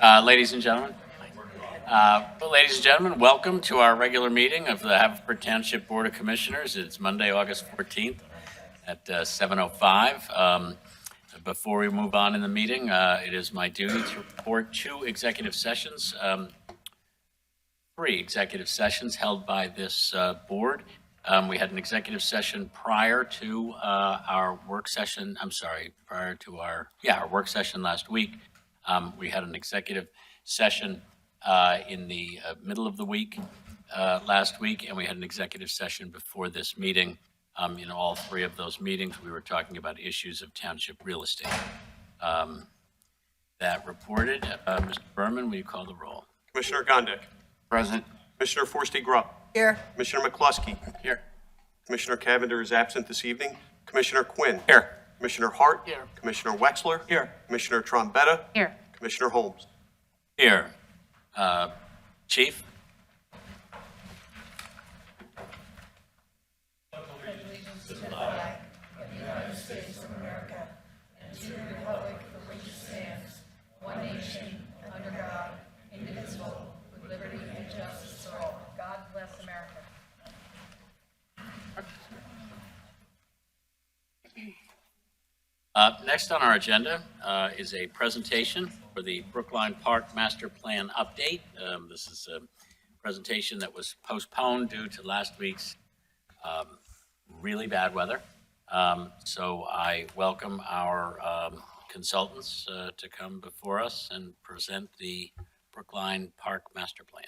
Ladies and gentlemen, welcome to our regular meeting of the Haverford Township Board of Commissioners. It's Monday, August 14th at 7:05. Before we move on in the meeting, it is my duty to report three executive sessions held by this board. We had an executive session prior to our work session. Our work session last week. We had an executive session in the middle of the week last week, and we had an executive session before this meeting. In all three of those meetings, we were talking about issues of township real estate. That reported. Mr. Berman, will you call the roll? Commissioner Gondik. Present. Commissioner Forresty Grubb. Here. Commissioner McCluskey. Here. Commissioner Cavender is absent this evening. Commissioner Quinn. Here. Commissioner Hart. Here. Commissioner Wexler. Here. Commissioner Trombetta. Here. Commissioner Holmes. Here. Chief? Next on our agenda is a presentation for the Brookline Park Master Plan update. This is a presentation that was postponed due to last week's really bad weather. So I welcome our consultants to come before us and present the Brookline Park Master Plan.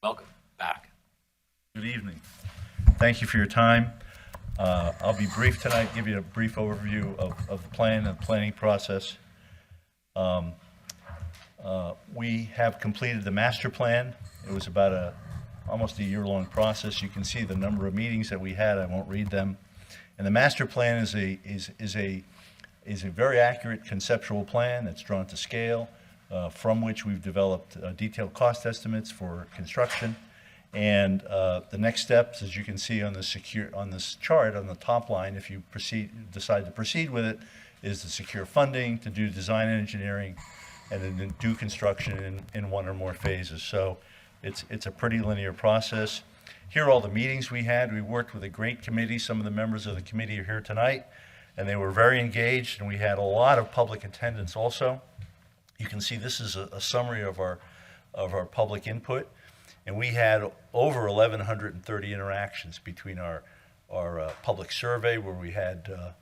Welcome back. Good evening. Thank you for your time. I'll be brief tonight, give you a brief overview of the plan and the planning process. We have completed the master plan. It was about almost a year-long process. You can see the number of meetings that we had. I won't read them. And the master plan is a very accurate conceptual plan that's drawn to scale, from which we've developed detailed cost estimates for construction. And the next steps, as you can see on this chart on the top line, if you decide to proceed with it, is to secure funding, to do design and engineering, and then do construction in one or more phases. So it's a pretty linear process. Here are all the meetings we had. We worked with a great committee. Some of the members of the committee are here tonight, and they were very engaged, and we had a lot of public attendance also. You can see this is a summary of our public input. And we had over 1,130 interactions between our public survey, where we had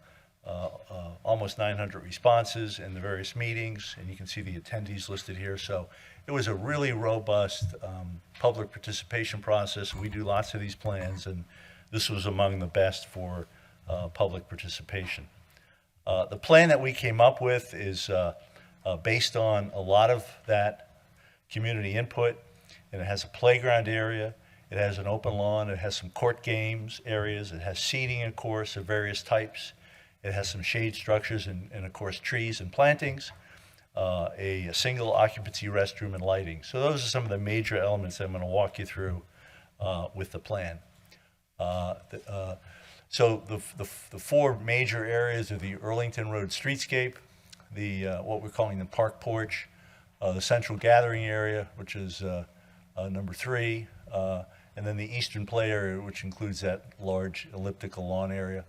almost 900 responses in the various meetings, and you can see the attendees listed here. So it was a really robust public participation process. We do lots of these plans, and this was among the best for public participation. The plan that we came up with is based on a lot of that community input. And it has a playground area, it has an open lawn, it has some court games areas, it has seating, of course, of various types. It has some shade structures and of course, trees and plantings, a single occupancy restroom and lighting. So those are some of the major elements that I'm going to walk you through with the plan. So the four major areas are the Earlington Road streetscape, what we're calling the park porch, the central gathering area, which is number 3, and then the eastern play area, which includes that large elliptical lawn area.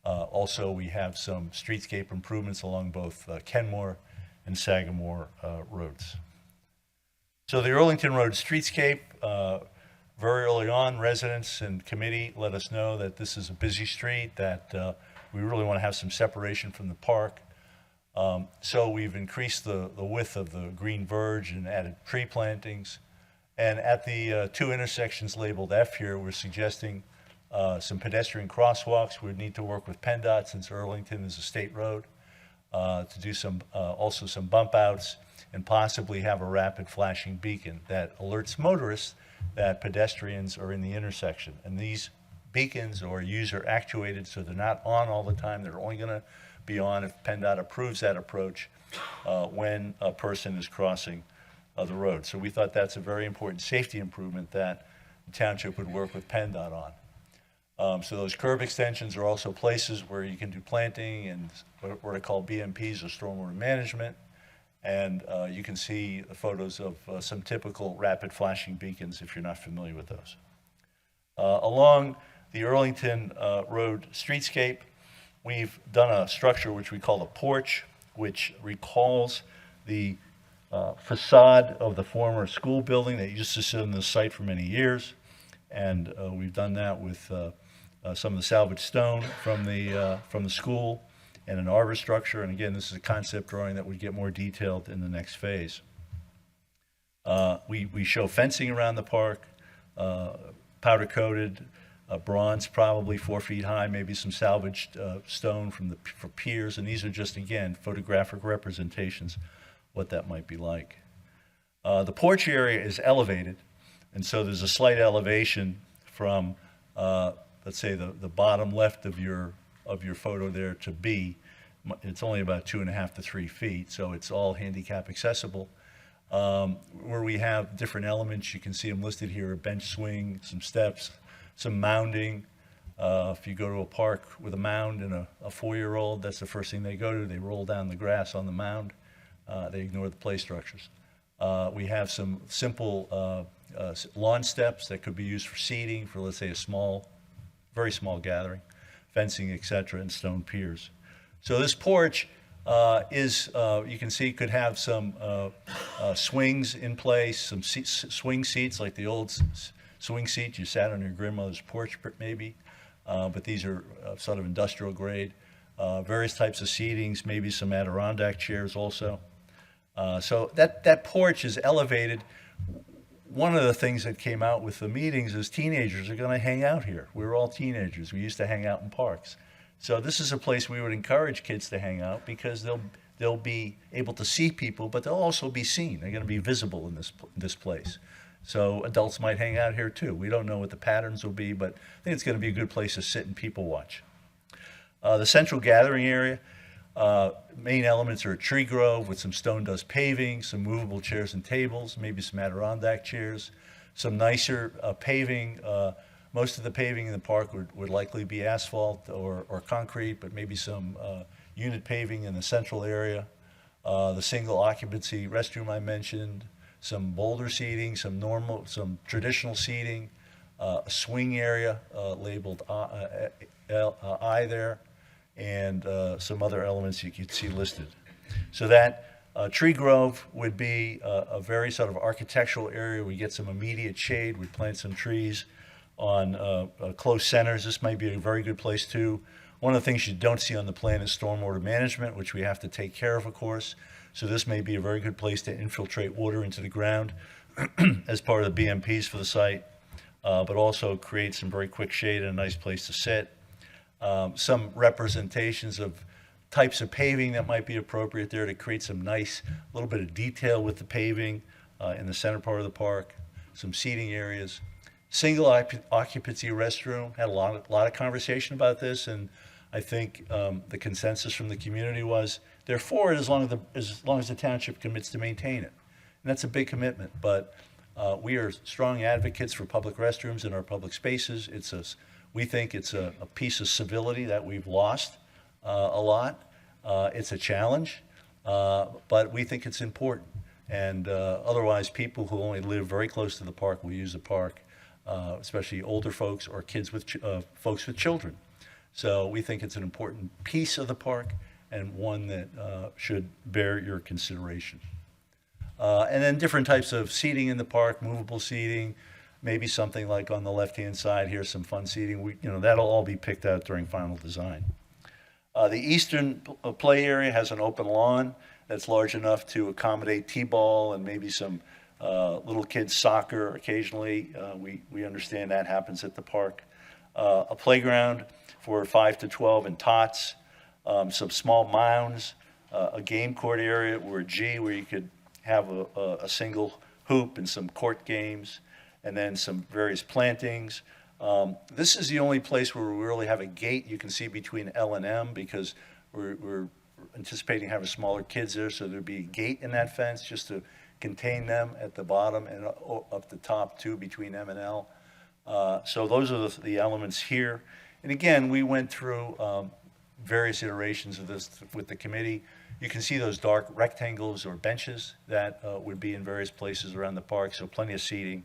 Also, we have some streetscape improvements along both Kenmore and Sagamore roads. So the Earlington Road streetscape, very early on, residents and committee let us know that this is a busy street, that we really want to have some separation from the park. So we've increased the width of the green verge and added tree plantings. And at the two intersections labeled F here, we're suggesting some pedestrian crosswalks. We would need to work with PennDOT, since Earlington is a state road, to do also some bump outs, and possibly have a rapid flashing beacon that alerts motorists that pedestrians are in the intersection. And these beacons are user actuated, so they're not on all the time. They're only going to be on if PennDOT approves that approach when a person is crossing the road. So we thought that's a very important safety improvement that the township would work with PennDOT on. So those curb extensions are also places where you can do planting and what I call BMPs, or stormwater management. And you can see the photos of some typical rapid flashing beacons if you're not familiar with those. Along the Earlington Road streetscape, we've done a structure which we call a porch, which recalls the facade of the former school building that used to sit on this site for many years. And we've done that with some of the salvaged stone from the school and an arbor structure. And again, this is a concept drawing that would get more detailed in the next phase. We show fencing around the park, powder coated, bronze, probably 4 feet high, maybe some salvaged stone for piers. And these are just, again, photographic representations what that might be like. The porch area is elevated, and so there's a slight elevation from, let's say, the bottom left of your photo there to B. It's only about 2.5 to 3 feet, so it's all handicap accessible. Where we have different elements, you can see them listed here: a bench swing, some steps, some mounding. If you go to a park with a mound and a 4-year-old, that's the first thing they go to. They roll down the grass on the mound. They ignore the play structures. We have some simple lawn steps that could be used for seating, for, let's say, a very small gathering, fencing, etc., and stone piers. So this porch you can see, could have some swings in place, some swing seats like the old swing seats you sat on your grandmother's porch, maybe. But these are sort of industrial grade. Various types of seatings, maybe some Adirondack chairs also. So that porch is elevated. One of the things that came out with the meetings is teenagers are going to hang out here. We were all teenagers. We used to hang out in parks. So this is a place we would encourage kids to hang out because they'll be able to see people, but they'll also be seen. They're going to be visible in this place. So adults might hang out here too. We don't know what the patterns will be, but I think it's going to be a good place to sit and people watch. The central gathering area, main elements are a tree grove with some stone dust paving, some movable chairs and tables, maybe some Adirondack chairs, some nicer paving. Most of the paving in the park would likely be asphalt or concrete, but maybe some unit paving in the central area. The single occupancy restroom I mentioned, some boulder seating, some traditional seating, a swing area labeled I there, and some other elements you could see listed. So that tree grove would be a very sort of architectural area. We get some immediate shade. We plant some trees on close centers. This might be a very good place too. One of the things you don't see on the plan is stormwater management, which we have to take care of course. So this may be a very good place to infiltrate water into the ground as part of the BMPs for the site, but also create some very quick shade and a nice place to sit. Some representations of types of paving that might be appropriate there to create some nice little bit of detail with the paving in the center part of the park. Some seating areas. Single occupancy restroom. Had a lot of conversation about this, and I think the consensus from the community was they're for it as long as the township commits to maintain it. And that's a big commitment, but we are strong advocates for public restrooms in our public spaces. We think it's a piece of civility that we've lost a lot. It's a challenge, but we think it's important. And otherwise, people who only live very close to the park will use the park, especially older folks or kids with folks with children. So we think it's an important piece of the park and one that should bear your consideration. And then different types of seating in the park, movable seating, maybe something like on the left-hand side here, some fun seating. That'll all be picked out during final design. The eastern play area has an open lawn that's large enough to accommodate t-ball and maybe some little kids soccer occasionally. We understand that happens at the park. A playground for 5 to 12 and tots, some small mounds, a game court area where you could have a single hoop and some court games, and then some various plantings. This is the only place where we really have a gate you can see between L and M because we're anticipating having smaller kids there, so there'd be a gate in that fence just to contain them at the bottom and up the top too between M and L. So those are the elements here. And again, we went through various iterations of this with the committee. You can see those dark rectangles or benches that would be in various places around the park, so plenty of seating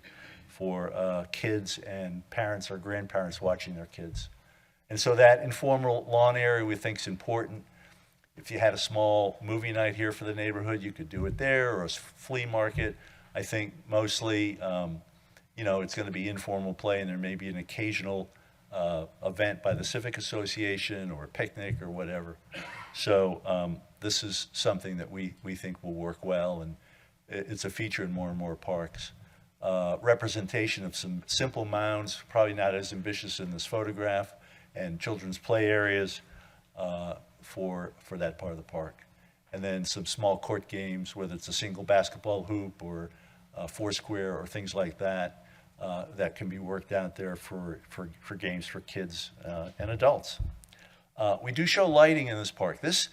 for kids and parents or grandparents watching their kids. And so that informal lawn area we think is important. If you had a small movie night here for the neighborhood, you could do it there, or a flea market. I think mostly, it's going to be informal play, and there may be an occasional event by the Civic Association or a picnic or whatever. So this is something that we think will work well, and it's a feature in more and more parks. Representation of some simple mounds, probably not as ambitious in this photograph, and children's play areas for that part of the park. And then some small court games, whether it's a single basketball hoop or foursquare or things like that, that can be worked out there for games for kids and adults. We do show lighting in this park. This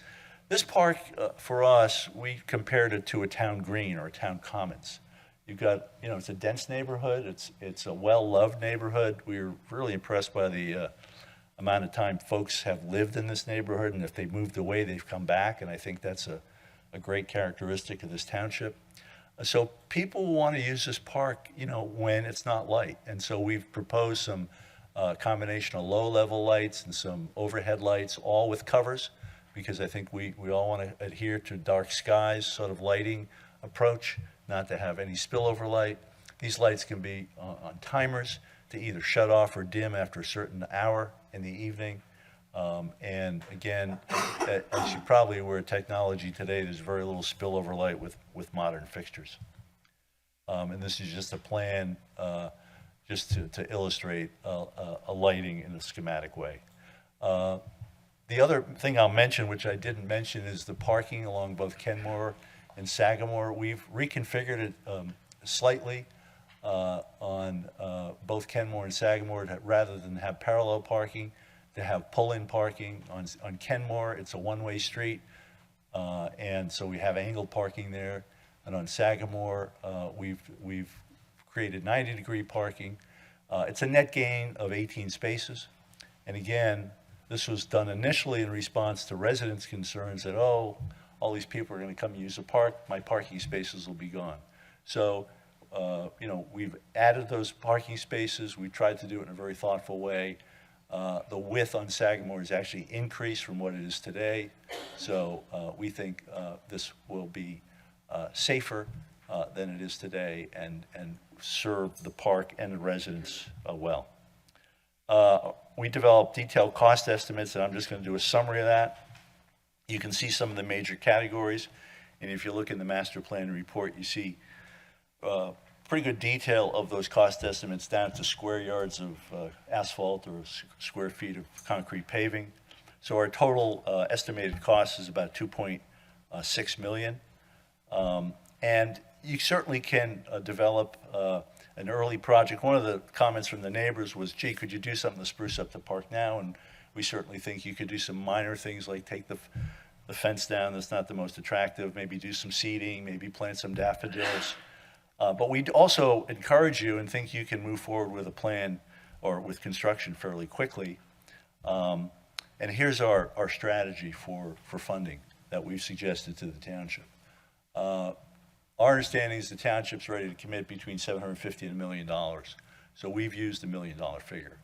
park, for us, we compared it to a town green or a town commons. You've got, it's a dense neighborhood. It's a well-loved neighborhood. We were really impressed by the amount of time folks have lived in this neighborhood, and if they've moved away, they've come back, and I think that's a great characteristic of this township. So people want to use this park, when it's not light, and so we've proposed some combination of low-level lights and some overhead lights, all with covers, because I think we all want to adhere to dark skies sort of lighting approach, not to have any spillover light. These lights can be on timers to either shut off or dim after a certain hour in the evening. And again, as you probably aware, technology today, there's very little spillover light with modern fixtures. And this is just a plan just to illustrate a lighting in a schematic way. The other thing I'll mention, which I didn't mention, is the parking along both Kenmore and Sagamore. We've reconfigured it slightly on both Kenmore and Sagamore, rather than have parallel parking, to have pull-in parking. On Kenmore, it's a one-way street, and so we have angled parking there. And on Sagamore, we've created 90-degree parking. It's a net gain of 18 spaces. And again, this was done initially in response to residents' concerns that, all these people are going to come use the park, my parking spaces will be gone. So, we've added those parking spaces. We tried to do it in a very thoughtful way. The width on Sagamore is actually increased from what it is today. So we think this will be safer than it is today and serve the park and the residents well. We developed detailed cost estimates, and I'm just going to do a summary of that. You can see some of the major categories, and if you look in the master plan report, you see pretty good detail of those cost estimates down to square yards of asphalt or square feet of concrete paving. So our total estimated cost is about $2.6 million. And you certainly can develop an early project. One of the comments from the neighbors was, gee, could you do something to spruce up the park now? And we certainly think you could do some minor things like take the fence down that's not the most attractive, maybe do some seeding, maybe plant some daffodils. But we'd also encourage you and think you can move forward with a plan or with construction fairly quickly. And here's our strategy for funding that we've suggested to the township. Our understanding is the township's ready to commit between $750 and $1 million. So we've used $1 million figure.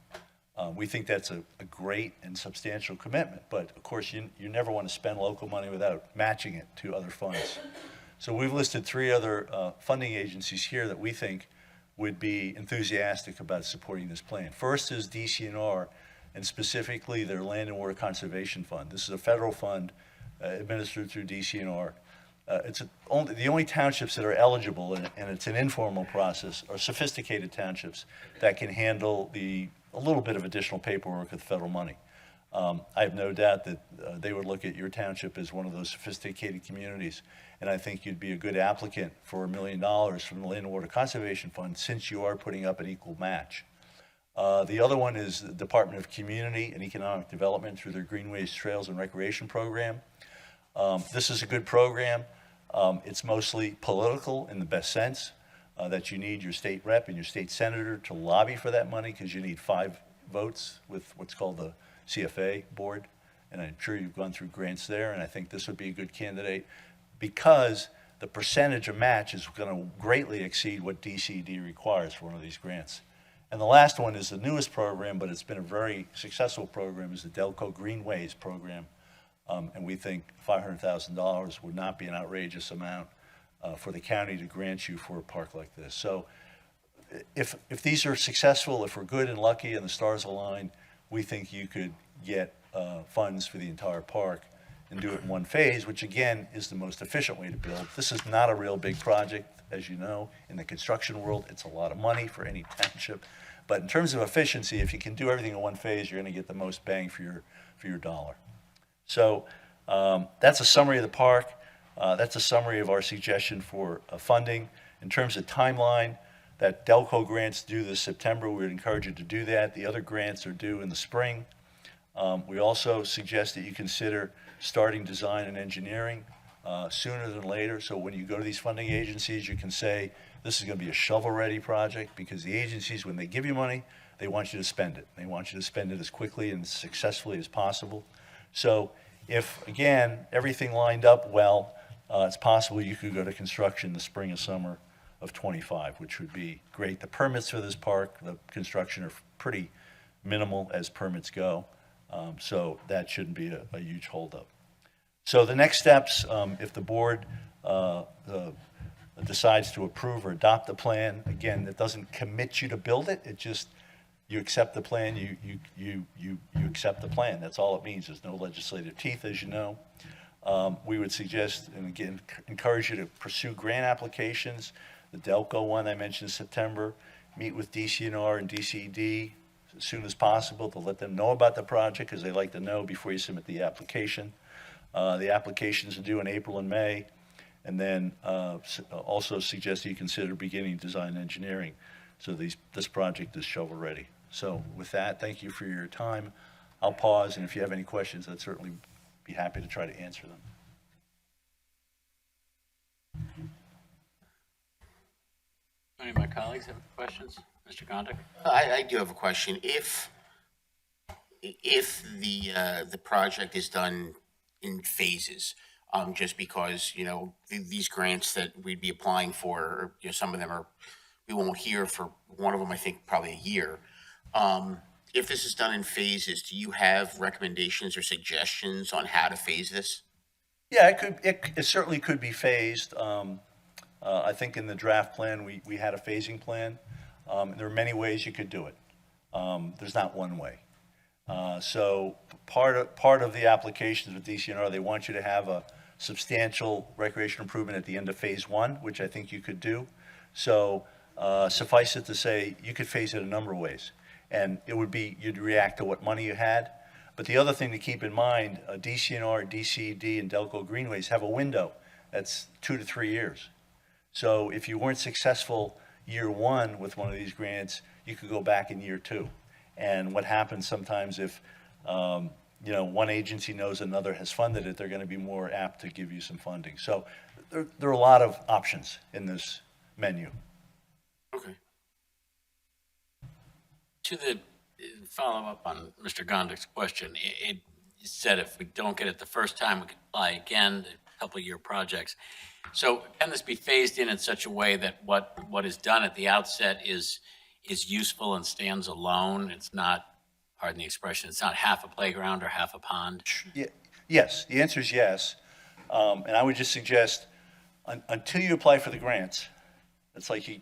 We think that's a great and substantial commitment, but of course you never want to spend local money without matching it to other funds. So we've listed 3 other funding agencies here that we think would be enthusiastic about supporting this plan. First is DCNR, and specifically their Land and Water Conservation Fund. This is a federal fund administered through DCNR. It's the only townships that are eligible, and it's an informal process, are sophisticated townships that can handle a little bit of additional paperwork with federal money. I have no doubt that they would look at your township as one of those sophisticated communities, and I think you'd be a good applicant for $1 million from the Land and Water Conservation Fund, since you are putting up an equal match. The other one is the Department of Community and Economic Development through their Greenways, Trails, and Recreation Program. This is a good program. It's mostly political in the best sense, that you need your state rep and your state senator to lobby for that money, because you need 5 votes with what's called the CFA board. and I'm sure you've gone through grants there, and I think this would be a good candidate because the percentage of match is going to greatly exceed what DCD requires for one of these grants. And the last one is the newest program, but it's been a very successful program, is the Delco Greenways program. And we think $500,000 would not be an outrageous amount for the county to grant you for a park like this. So if these are successful, if we're good and lucky and the stars align, we think you could get funds for the entire park and do it in one phase, which again is the most efficient way to build. This is not a real big project, as you know. In the construction world, it's a lot of money for any township. But in terms of efficiency, if you can do everything in one phase, you're going to get the most bang for your dollar. So that's a summary of the park. That's a summary of our suggestion for funding. In terms of timeline, that Delco grant's due this September. We would encourage you to do that. The other grants are due in the spring. We also suggest that you consider starting design and engineering sooner than later. So when you go to these funding agencies, you can say, this is going to be a shovel-ready project, because the agencies, when they give you money, they want you to spend it. They want you to spend it as quickly and successfully as possible. So if, again, everything lined up well, it's possible you could go to construction the spring and summer of '25, which would be great. The permits for this park, the construction, are pretty minimal as permits go. So that shouldn't be a huge holdup. So the next steps, if the board decides to approve or adopt the plan, again, it doesn't commit you to build it. It just, you accept the plan, you accept the plan. That's all it means. There's no legislative teeth, as you know. We would suggest, and again, encourage you to pursue grant applications. The Delco one I mentioned in September. Meet with DCNR and DCD as soon as possible to let them know about the project, because they like to know before you submit the application. The applications are due in April and May. And then also suggest you consider beginning design engineering. So this project is shovel ready. So with that, thank you for your time. I'll pause, and if you have any questions, I'd certainly be happy to try to answer them. Any of my colleagues have questions? Mr. Gondik? I do have a question. If the project is done in phases, just because, these grants that we'd be applying for, some of them we won't hear for one of them, I think probably a year. If this is done in phases, do you have recommendations or suggestions on how to phase this? Yeah, it certainly could be phased. I think in the draft plan, we had a phasing plan. There are many ways you could do it. There's not one way. So part of the applications with DCNR, they want you to have a substantial recreation improvement at the end of phase one, which I think you could do. So suffice it to say, you could phase it a number of ways. And it would be, you'd react to what money you had. But the other thing to keep in mind, DCNR, DCD, and Delco Greenways have a window that's 2 to 3 years. So if you weren't successful year one with one of these grants, you could go back in year two. And what happens sometimes if, one agency knows another has funded it, they're going to be more apt to give you some funding. So there are a lot of options in this menu. Okay. To the follow-up on Mr. Gondik's question, it said if we don't get it the first time, we could apply again, a couple-year projects. So can this be phased in such a way that what is done at the outset is useful and stands alone? It's not, pardon the expression, it's not half a playground or half a pond? Yeah, yes, the answer is yes. And I would just suggest, until you apply for the grants, it's like you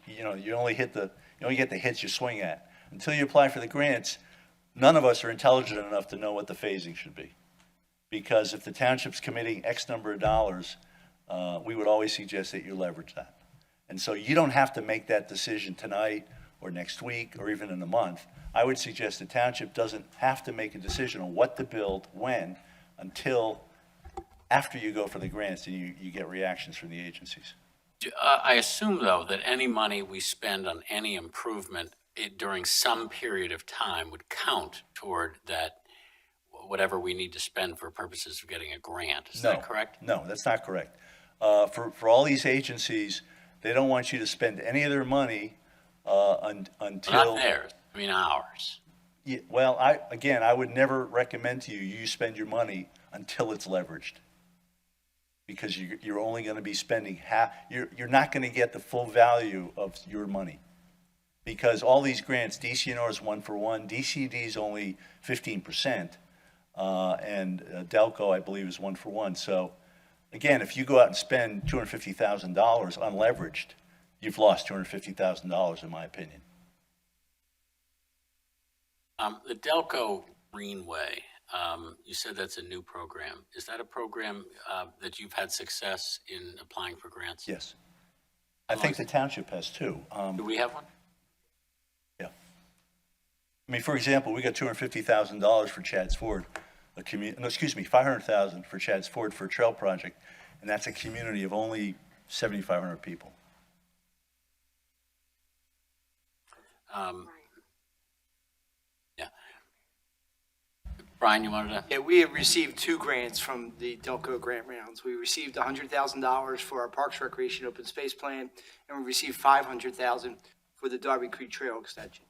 only get the hits you swing at. Until you apply for the grants, none of us are intelligent enough to know what the phasing should be. Because if the township's committing X number of dollars, we would always suggest that you leverage that. And so you don't have to make that decision tonight or next week or even in a month. I would suggest the township doesn't have to make a decision on what to build when until after you go for the grants and you get reactions from the agencies. I assume, though, that any money we spend on any improvement during some period of time would count toward that, whatever we need to spend for purposes of getting a grant. Is that correct? No, that's not correct. For all these agencies, they don't want you to spend any of their money until... Not theirs, I mean ours. Yeah, well, I would never recommend to you, you spend your money until it's leveraged. Because you're only going to be spending half, you're not going to get the full value of your money. Because all these grants, DCNR is 1-for-1, DCD is only 15%, and Delco, I believe, is 1-for-1. So again, if you go out and spend $250,000 unleveraged, you've lost $250,000 in my opinion. The Delco Greenway, you said that's a new program. Is that a program that you've had success in applying for grants? Yes. I think the township has too. Do we have one? Yeah. I mean, for example, we got $250,000 for Chad's Ford, $500,000 for Chad's Ford for a trail project, and that's a community of only 7,500 people. Yeah. Brian, you wanted to? Yeah, we have received 2 grants from the Delco grant rounds. We received $100,000 for our Parks Recreation Open Space Plan, and we received $500,000 for the Darby Creek Trail extension.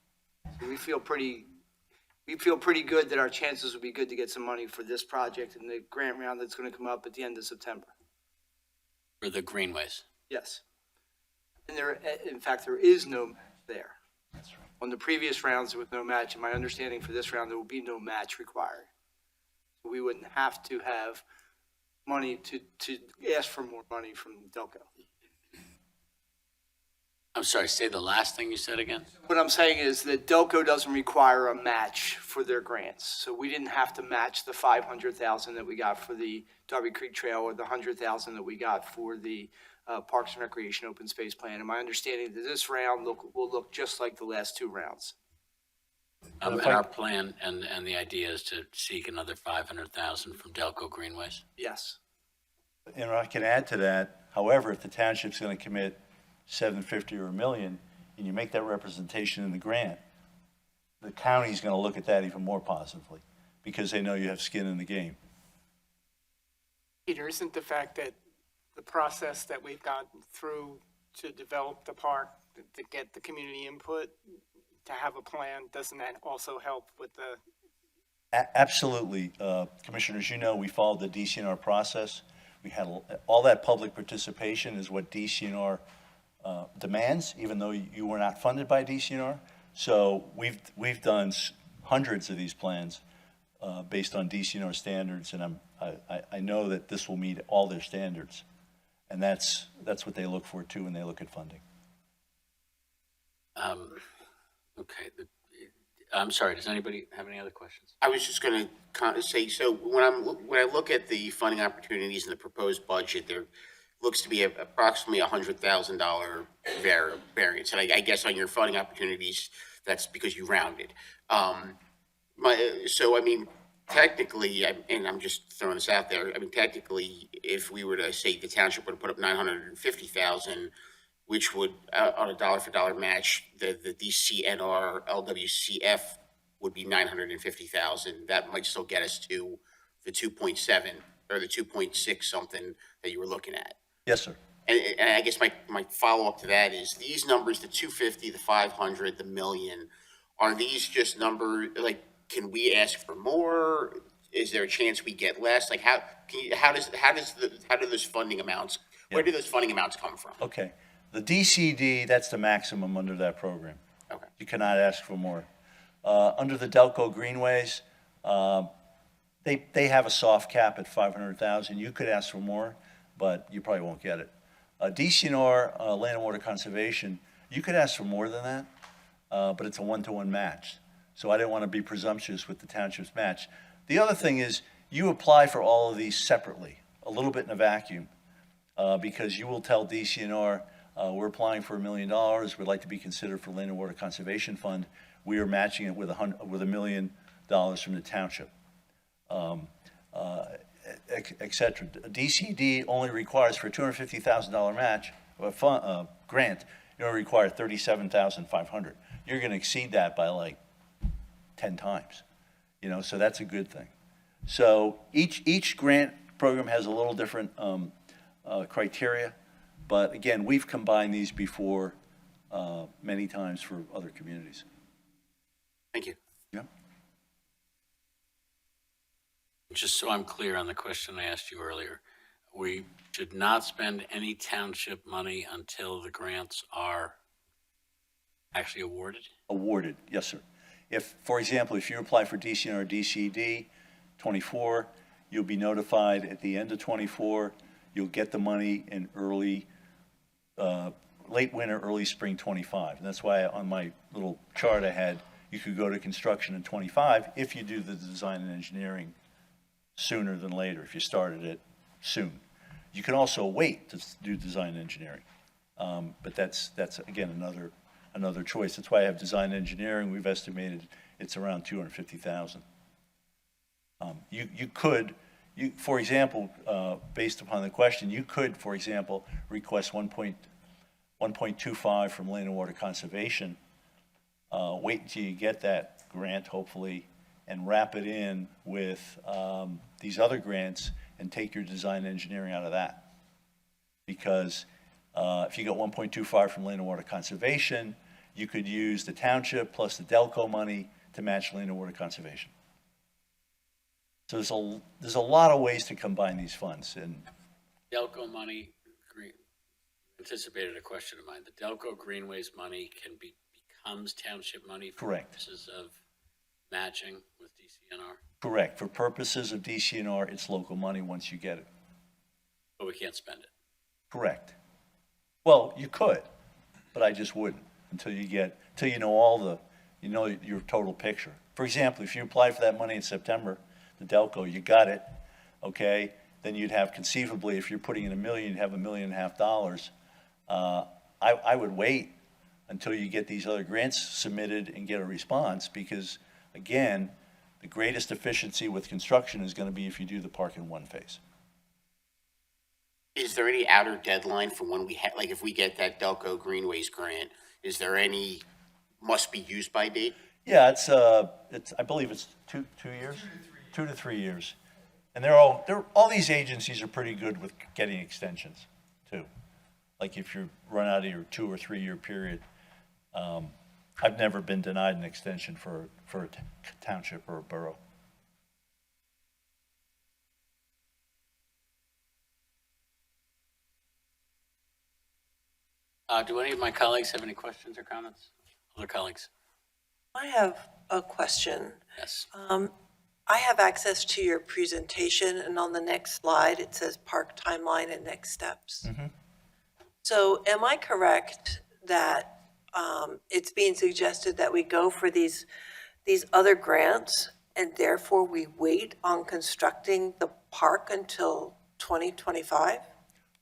So we feel pretty good that our chances would be good to get some money for this project and the grant round that's going to come up at the end of September. For the greenways? Yes. And in fact, there is no match there. That's right. On the previous rounds, there was no match. In my understanding for this round, there will be no match required. We wouldn't have to have money to ask for more money from Delco. I'm sorry, say the last thing you said again? What I'm saying is that Delco doesn't require a match for their grants. So we didn't have to match the $500,000 that we got for the Darby Creek Trail or the $100,000 that we got for the Parks and Recreation Open Space Plan. And my understanding that this round will look just like the last 2 rounds. And our plan and the idea is to seek another $500,000 from Delco Greenways? Yes. And I can add to that, however, if the township's going to commit $750,000 or $1 million, and you make that representation in the grant, the county's going to look at that even more positively because they know you have skin in the game. Peter, isn't the fact that the process that we've gone through to develop the park, to get the community input, to have a plan, doesn't that also help with the? Absolutely. Commissioners, you know, we followed the DCNR process. We had all that public participation is what DCNR demands, even though you were not funded by DCNR. So we've done hundreds of these plans based on DCNR standards, and I know that this will meet all their standards, and that's what they look for too when they look at funding. Okay. I'm sorry, does anybody have any other questions? I was just going to say, so when I look at the funding opportunities in the proposed budget, there looks to be approximately $100,000 variance. And I guess on your funding opportunities, that's because you rounded. So, I mean, technically, and I'm just throwing this out there, I mean, technically, if we were to say the township would have put up $950,000, which would, on a dollar-for-dollar match, the DCNR LWCF would be $950,000. That might still get us to the 2.7 or the 2.6 something that you were looking at. Yes, sir. And I guess my follow-up to that is these numbers, the 250, the 500, the million, are these just numbers, like, can we ask for more? Is there a chance we get less? Like, how do those funding amounts, where do those funding amounts come from? Okay. The DCD, that's the maximum under that program. Okay. You cannot ask for more. Under the Delco Greenways, they have a soft cap at $500,000. You could ask for more, but you probably won't get it. DCNR, Land and Water Conservation, you could ask for more than that, but it's a 1-to-1 match. So I didn't want to be presumptuous with the township's match. The other thing is you apply for all of these separately, a little bit in a vacuum, because you will tell DCNR, we're applying for $1 million. We'd like to be considered for Land and Water Conservation Fund. We are matching it with $1 million from the township, et cetera. DCD only requires for a $250,000 match, grant, you only require $37,500. You're going to exceed that by like 10 times, so that's a good thing. So each grant program has a little different criteria, but again, we've combined these before many times for other communities. Thank you. Yeah. Just so I'm clear on the question I asked you earlier, we should not spend any township money until the grants are actually awarded? Awarded, yes, sir. If, for example, if you apply for DCNR or DCD 24, you'll be notified at the end of 24, you'll get the money in early, late winter, early spring 25. And that's why on my little chart I had, you could go to construction in 25 if you do the design and engineering sooner than later, if you started it soon. You can also wait to do design and engineering. But that's again, another choice. That's why I have design engineering. We've estimated it's around 250,000. You could, for example, based upon the question, you could, for example, request 1.25 from Land and Water Conservation, wait until you get that grant, hopefully, and wrap it in with these other grants and take your design engineering out of that. Because if you got 1.25 from Land and Water Conservation, you could use the township plus the Delco money to match Land and Water Conservation. So there's a lot of ways to combine these funds, and Delco money, anticipated a question of mine. The Delco Greenways money becomes township money for Correct. purposes of matching with DCNR, correct, for purposes of DCNR, it's local money once you get it. but we can't spend it. Correct. Well, you could, but I just wouldn't until you know your total picture. For example, if you apply for that money in September, the Delco, you got it, okay? Then you'd have conceivably, if you're putting in $1 million, you'd have $1.5 million. I would wait until you get these other grants submitted and get a response, because again, the greatest efficiency with construction is going to be if you do the park in one phase. Is there any outer deadline for when we like if we get that Delco Greenways grant, is there any must be used by date? Yeah, it's I believe it's two years, 2 to 3 years, and all these agencies are pretty good with getting extensions too. Like if you run out of your 2 or 3 year period, I've never been denied an extension for a township or a borough. Do any of my colleagues have any questions or comments? Other colleagues? I have a question. Yes. I have access to your presentation, and on the next slide, it says park timeline and next steps. So am I correct that it's being suggested that we go for these other grants, and therefore we wait on constructing the park until 2025?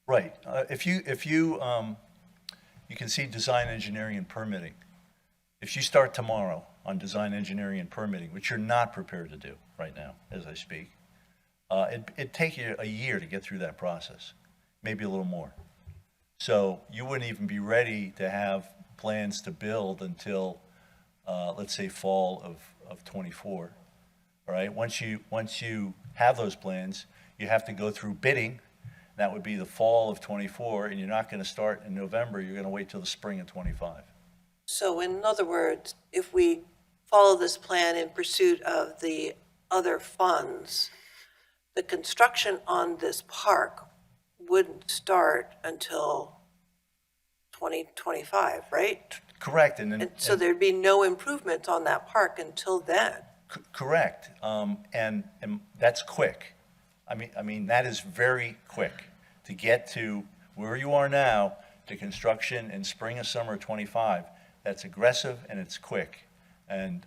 Right. If you can see design engineering and permitting. If you start tomorrow on design engineering and permitting, which you're not prepared to do right now as I speak, it'd take you a year to get through that process, maybe a little more. So you wouldn't even be ready to have plans to build until, let's say, fall of 24. All right. Once you have those plans, you have to go through bidding. That would be the fall of 24, and you're not going to start in November. You're going to wait till the spring of 25. So in other words, if we follow this plan in pursuit of the other funds, the construction on this park wouldn't start until 2025, right? Correct. And so there'd be no improvements on that park until then. Correct. And that's quick. I mean, that is very quick to get to where you are now to construction in spring or summer of 25. That's aggressive and it's quick. And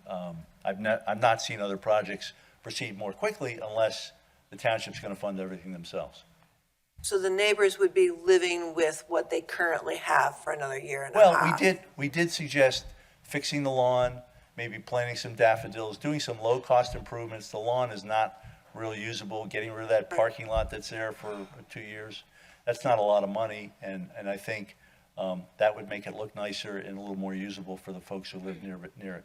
I've not seen other projects proceed more quickly unless the township's going to fund everything themselves. So the neighbors would be living with what they currently have for another year and a Well, half. we did suggest fixing the lawn, maybe planting some daffodils, doing some low-cost improvements. The lawn is not really usable, getting rid of that parking lot that's there for 2 years. That's not a lot of money, and I think that would make it look nicer and a little more usable for the folks who live near it.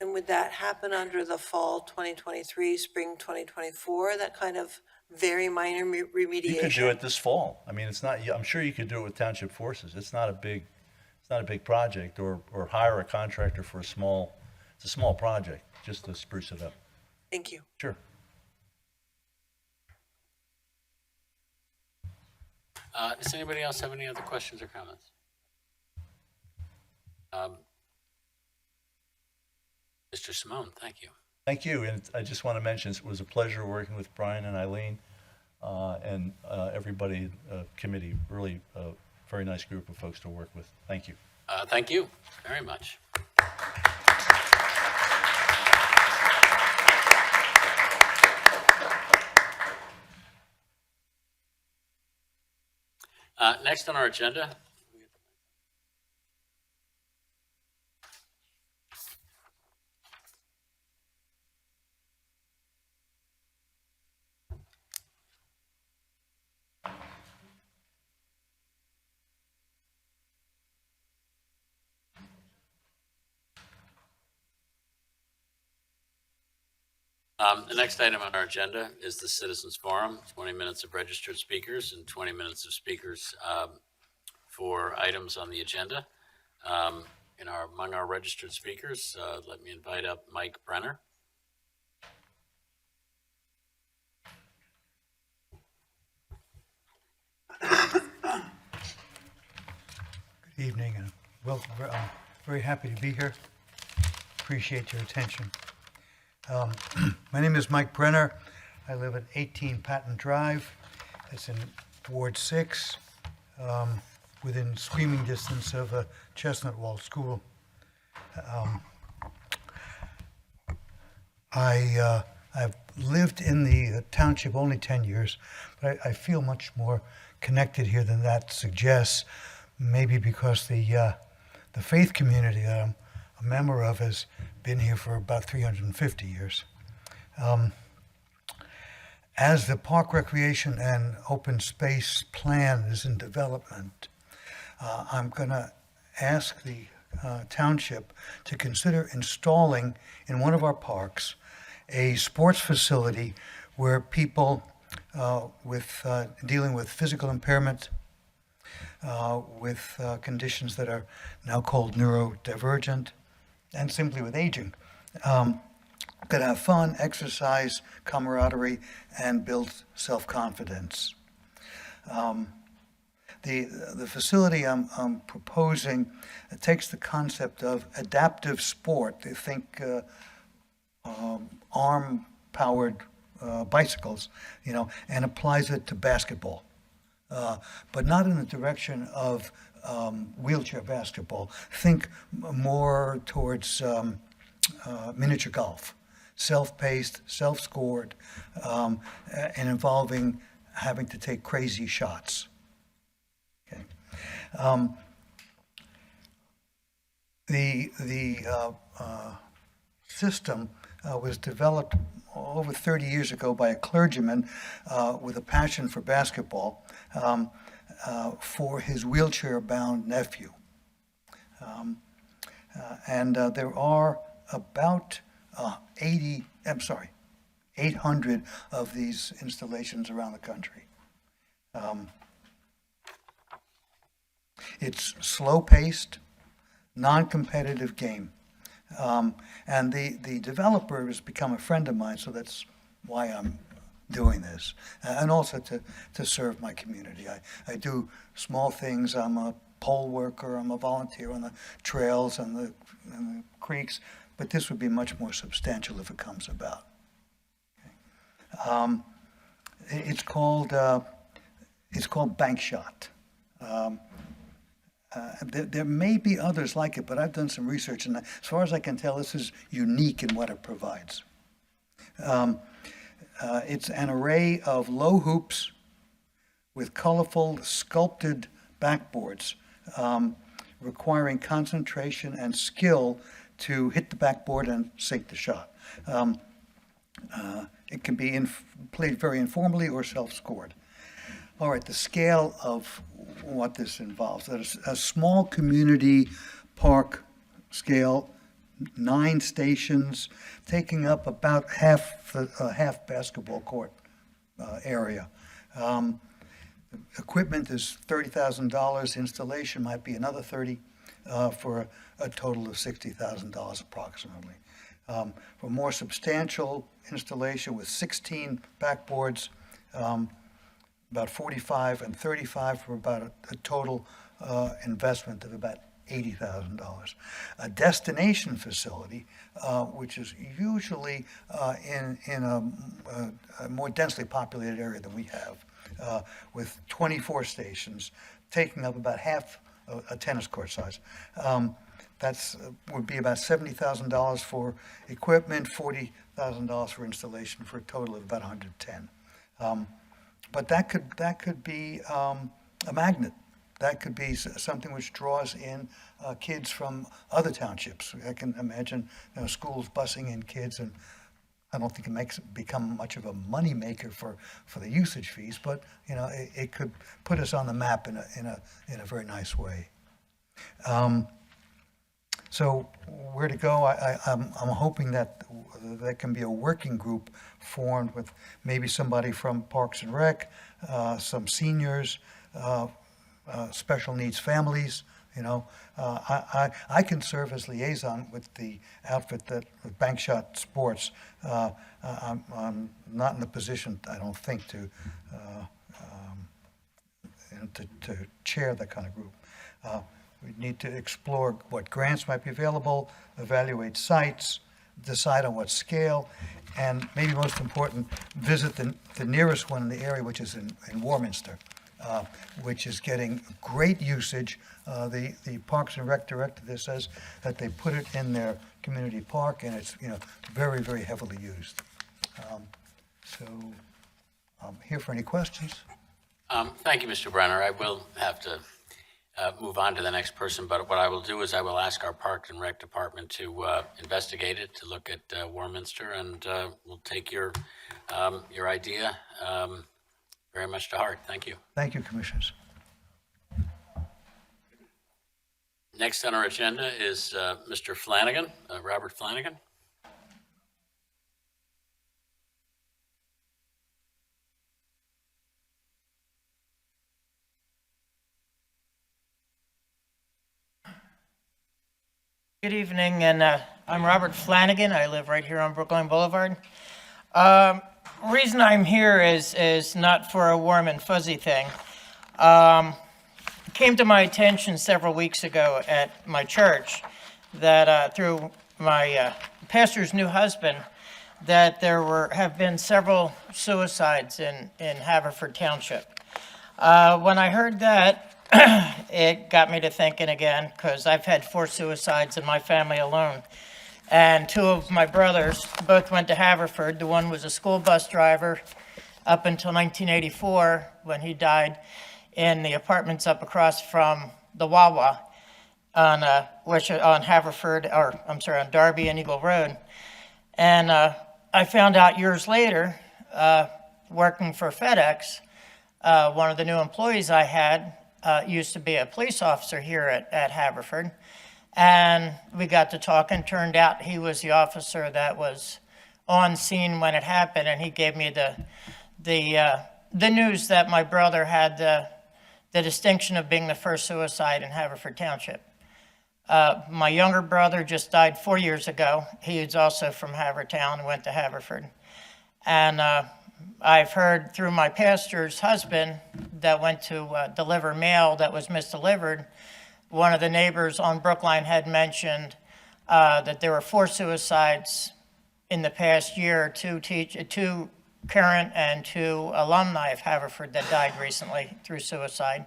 And would that happen under the fall 2023, spring 2024, that kind of very minor remediation? You could do it this fall. I mean, it's not, I'm sure you could do it with township forces. It's not a big project, or hire a contractor for it's a small project, just to spruce it up. Thank you. Sure. Does anybody else have any other questions or comments? Mr. Simone, thank you. Thank you, and I just want to mention, it was a pleasure working with Brian and Eileen and everybody, committee, really a very nice group of folks to work with. Thank you. Thank you very much. Next on our agenda. The next item on our agenda is the Citizens Forum, 20 minutes of registered speakers and 20 minutes of speakers for items on the agenda. Among our registered speakers, let me invite up Mike Brenner. Good evening, and welcome. I'm very happy to be here. Appreciate your attention. My name is Mike Brenner. I live at 18 Patton Drive. It's in Ward 6, within screaming distance of Chestnut Wall School. I've lived in the township only 10 years, but I feel much more connected here than that suggests. Maybe because the faith community that I'm a member of has been here for about 350 years. As the Park Recreation and Open Space Plan is in development, I'm going to ask the township to consider installing in one of our parks a sports facility where people dealing with physical impairment, with conditions that are now called neurodivergent, and simply with aging, could have fun, exercise, camaraderie, and build self-confidence. The facility I'm proposing takes the concept of adaptive sport. They think arm-powered bicycles, and applies it to basketball. But not in the direction of wheelchair basketball. Think more towards miniature golf, self-paced, self-scored, and involving having to take crazy shots. Okay. The system was developed over 30 years ago by a clergyman with a passion for basketball for his wheelchair-bound nephew. And there are about 800 of these installations around the country. It's slow-paced, non-competitive game. And the developer has become a friend of mine, so that's why I'm doing this, and also to serve my community. I do small things. I'm a poll worker. I'm a volunteer on the trails and the creeks, but this would be much more substantial if it comes about. Okay. It's called Bank Shot. There may be others like it, but I've done some research, and as far as I can tell, this is unique in what it provides. It's an array of low hoops with colorful sculpted backboards, requiring concentration and skill to hit the backboard and sink the shot. It can be played very informally or self-scored. All right, the scale of what this involves. There's a small community park scale, 9 stations, taking up about half basketball court area. Equipment is $30,000. Installation might be another $30,000 for a total of $60,000 approximately. For more substantial installation with 16 backboards, about 45 and 35 for about a total investment of about $80,000. A destination facility, which is usually in a more densely populated area than we have, with 24 stations, taking up about half a tennis court size. That's would be about $70,000 for equipment, $40,000 for installation, for a total of about 110. But that could be a magnet. That could be something which draws in kids from other townships. I can imagine, schools busing in kids, and I don't think it become much of a money maker for the usage fees, but it could put us on the map in a very nice way. So where to go? I'm hoping that there can be a working group formed with maybe somebody from Parks and Rec, some seniors, special needs families. I can serve as liaison with the outfit with Bankshot Sports. I'm not in a position, I don't think, to chair that kind of group. We need to explore what grants might be available, evaluate sites, decide on what scale, and maybe most important, visit the nearest one in the area, which is in Warminster, which is getting great usage. The Parks and Rec director there says that they put it in their community park, and it's very, very heavily used. So I'm here for any questions. Thank you, Mr. Brenner. I will have to move on to the next person, but what I will do is I will ask our Park and Rec Department to investigate it, to look at Warminster, and we'll take your idea very much to heart. Thank you. Thank you, Commissioners. Next on our agenda is Mr. Flanagan, Robert Flanagan. Good evening, and I'm Robert Flanagan. I live right here on Brookline Boulevard. Reason I'm here is not for a warm and fuzzy thing. It came to my attention several weeks ago at my church that through my pastor's new husband, that there have been several suicides in Haverford Township. When I heard that, it got me to thinking again, because I've had 4 suicides in my family alone. And 2 of my brothers both went to Haverford. The one was a school bus driver up until 1984, when he died in the apartments up across from the Wawa on Haverford, or I'm sorry, on Darby and Eagle Road. And I found out years later, working for FedEx, one of the new employees I had used to be a police officer here at Haverford. And we got to talking. Turned out he was the officer that was on scene when it happened, and he gave me the news that my brother had the distinction of being the first suicide in Haverford Township. My younger brother just died 4 years ago. He is also from Havertown and went to Haverford. And I've heard through my pastor's husband that went to deliver mail that was misdelivered. One of the neighbors on Brookline had mentioned that there were 4 suicides in the past year, 2 current and 2 alumni of Haverford that died recently through suicide.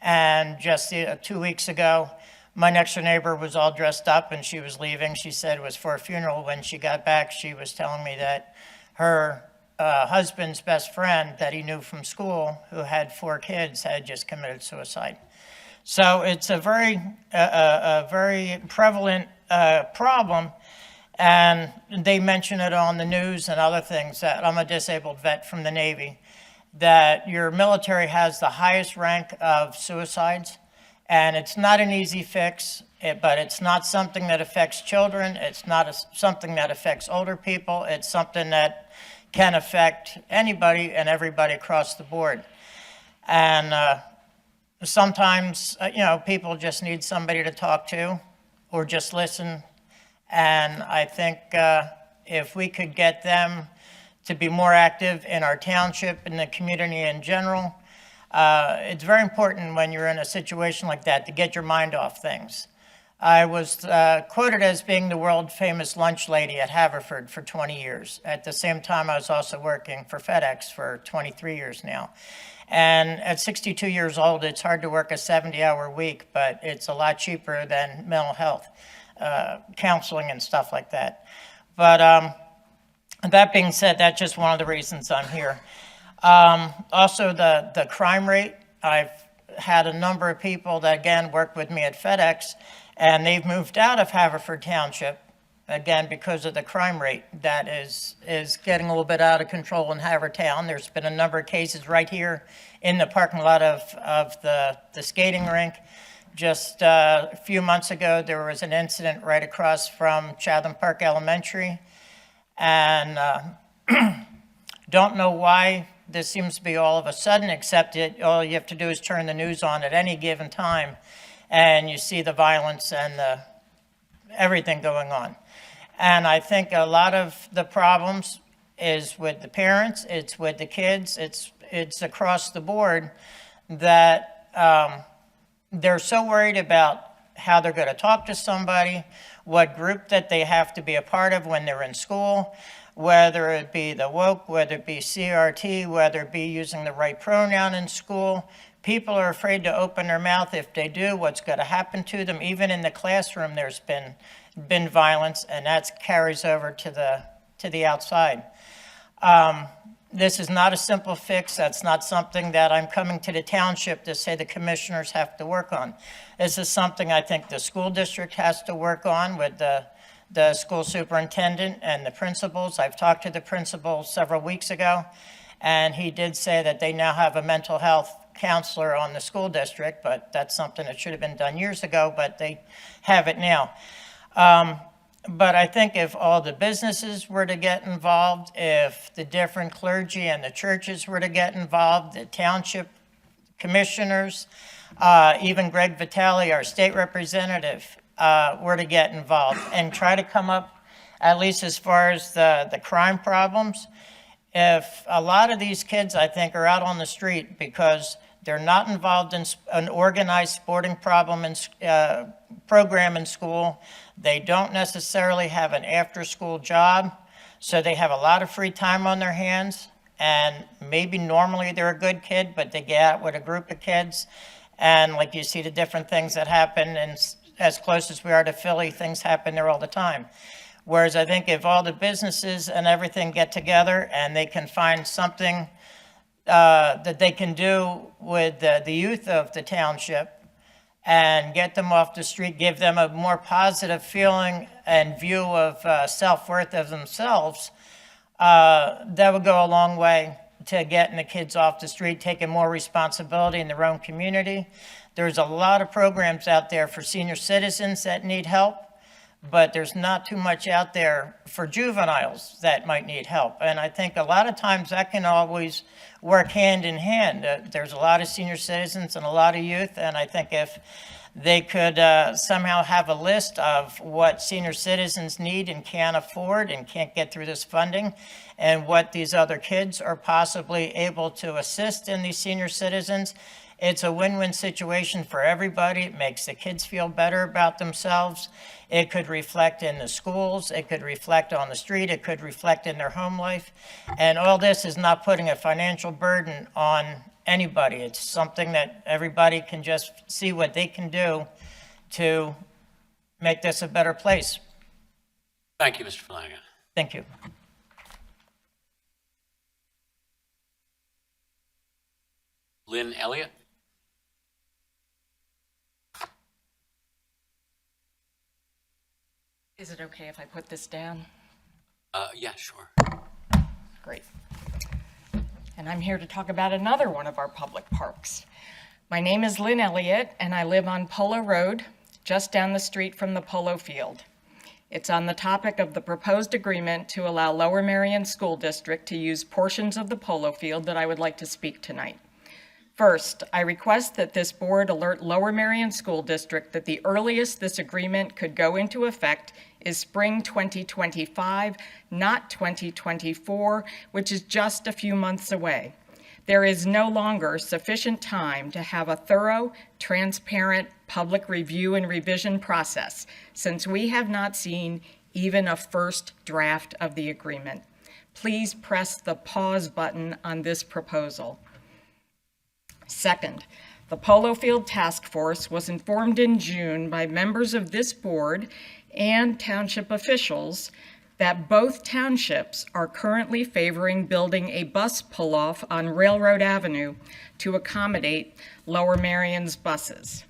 And just 2 weeks ago, my next door neighbor was all dressed up and she was leaving. She said it was for a funeral. When she got back, she was telling me that her husband's best friend that he knew from school, who had 4 kids, had just committed suicide. So it's a very prevalent problem, and they mention it on the news and other things. That I'm a disabled vet from the Navy, that your military has the highest rank of suicides, and it's not an easy fix, but it's not something that affects children. It's not something that affects older people. It's something that can affect anybody and everybody across the board. And sometimes, people just need somebody to talk to or just listen And I think if we could get them to be more active in our township and the community in general, it's very important when you're in a situation like that to get your mind off things. I was quoted as being the world-famous lunch lady at Haverford for 20 years. At the same time, I was also working for FedEx for 23 years now. And at 62 years old, it's hard to work a 70-hour week, but it's a lot cheaper than mental health counseling and stuff like that. But that being said, that's just one of the reasons I'm here. Also, the crime rate. I've had a number of people that, again, work with me at FedEx, and they've moved out of Haverford Township, again, because of the crime rate that is getting a little bit out of control in Havertown. There's been a number of cases right here in the parking lot of the skating rink. Just a few months ago, there was an incident right across from Chatham Park Elementary. And don't know why this seems to be all of a sudden, except all you have to do is turn the news on at any given time, and you see the violence and everything going on. And I think a lot of the problems is with the parents, it's with the kids, it's across the board that they're so worried about how they're going to talk to somebody, what group that they have to be a part of when they're in school, whether it be the woke, whether it be CRT, whether it be using the right pronoun in school. People are afraid to open their mouth. If they do, what's going to happen to them? Even in the classroom, there's been violence, and that carries over to the outside. This is not a simple fix. That's not something that I'm coming to the township to say the commissioners have to work on. This is something I think the school district has to work on with the school superintendent and the principals. I've talked to the principal several weeks ago, and he did say that they now have a mental health counselor on the school district, but that's something that should have been done years ago, but they have it now. But I think if all the businesses were to get involved, if the different clergy and the churches were to get involved, the township commissioners, even Greg Vitale, our state representative, were to get involved and try to come up, at least as far as the crime problems. If a lot of these kids, I think, are out on the street because they're not involved in an organized sporting program in school. They don't necessarily have an after-school job, so they have a lot of free time on their hands. And maybe normally they're a good kid, but they get out with a group of kids. And like you see the different things that happen, and as close as we are to Philly, things happen there all the time. Whereas I think if all the businesses and everything get together and they can find something that they can do with the youth of the township and get them off the street, give them a more positive feeling and view of self-worth of themselves, that would go a long way to getting the kids off the street, taking more responsibility in their own community. There's a lot of programs out there for senior citizens that need help, but there's not too much out there for juveniles that might need help. And I think a lot of times that can always work hand in hand. There's a lot of senior citizens and a lot of youth, and I think if they could somehow have a list of what senior citizens need and can't afford and can't get through this funding, and what these other kids are possibly able to assist in these senior citizens, it's a win-win situation for everybody. It makes the kids feel better about themselves. It could reflect in the schools. It could reflect on the street. It could reflect in their home life. And all this is not putting a financial burden on anybody. It's something that everybody can just see what they can do to make this a better place. Thank you, Mr. Flanagan. Thank you. Lynn Elliott? Is it okay if I put this down? Yeah, sure. Great. And I'm here to talk about another one of our public parks. My name is Lynn Elliott, and I live on Polo Road, just down the street from the polo field. It's on the topic of the proposed agreement to allow Lower Merion School District to use portions of the polo field that I would like to speak tonight. First, I request that this board alert Lower Merion School District that the earliest this agreement could go into effect is spring 2025, not 2024, which is just a few months away. There is no longer sufficient time to have a thorough, transparent public review and revision process, since we have not seen even a first draft of the agreement. Please press the pause button on this proposal. Second, the Polo Field Task Force was informed in June by members of this board and township officials that both townships are currently favoring building a bus pull-off on Railroad Avenue to accommodate Lower Merion's buses.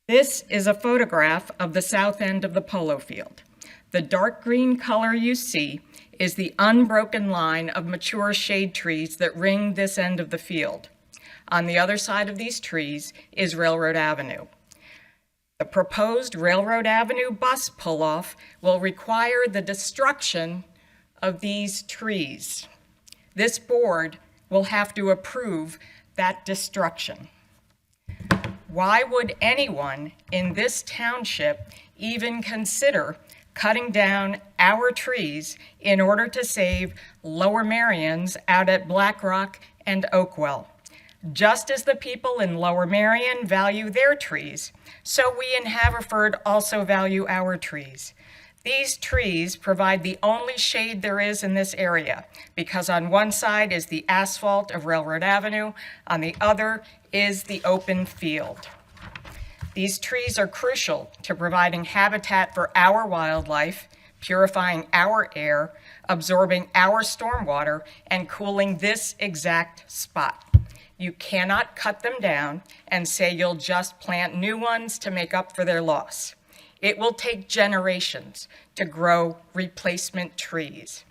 This is a photograph of the south end of the polo field. The dark green color you see is the unbroken line of mature shade trees that ring this end of the field. On the other side of these trees is Railroad Avenue. The proposed Railroad Avenue bus pull-off will require the destruction of these trees. This board will have to approve that destruction. Why would anyone in this township even consider cutting down our trees in order to save Lower Merions out at Black Rock and Oakwell? Just as the people in Lower Merion value their trees, so we in Haverford also value our trees. These trees provide the only shade there is in this area, because on one side is the asphalt of Railroad Avenue, on the other is the open field. These trees are crucial to providing habitat for our wildlife, purifying our air, absorbing our stormwater, and cooling this exact spot. You cannot cut them down and say you'll just plant new ones to make up for their loss. It will take generations to grow replacement trees.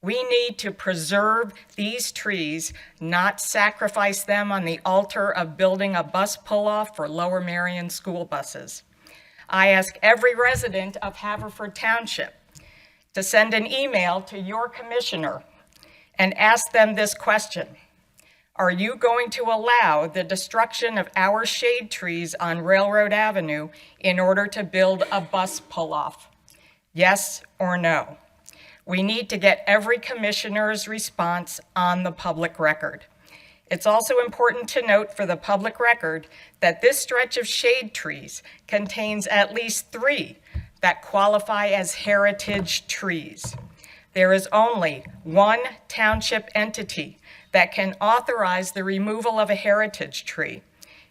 We need to preserve these trees, not sacrifice them on the altar of building a bus pull-off for Lower Merion school buses. I ask every resident of Haverford Township to send an email to your commissioner and ask them this question. Are you going to allow the destruction of our shade trees on Railroad Avenue in order to build a bus pull-off? Yes or no? We need to get every commissioner's response on the public record. It's also important to note for the public record that this stretch of shade trees contains at least 3 that qualify as heritage trees. There is only one township entity that can authorize the removal of a heritage tree,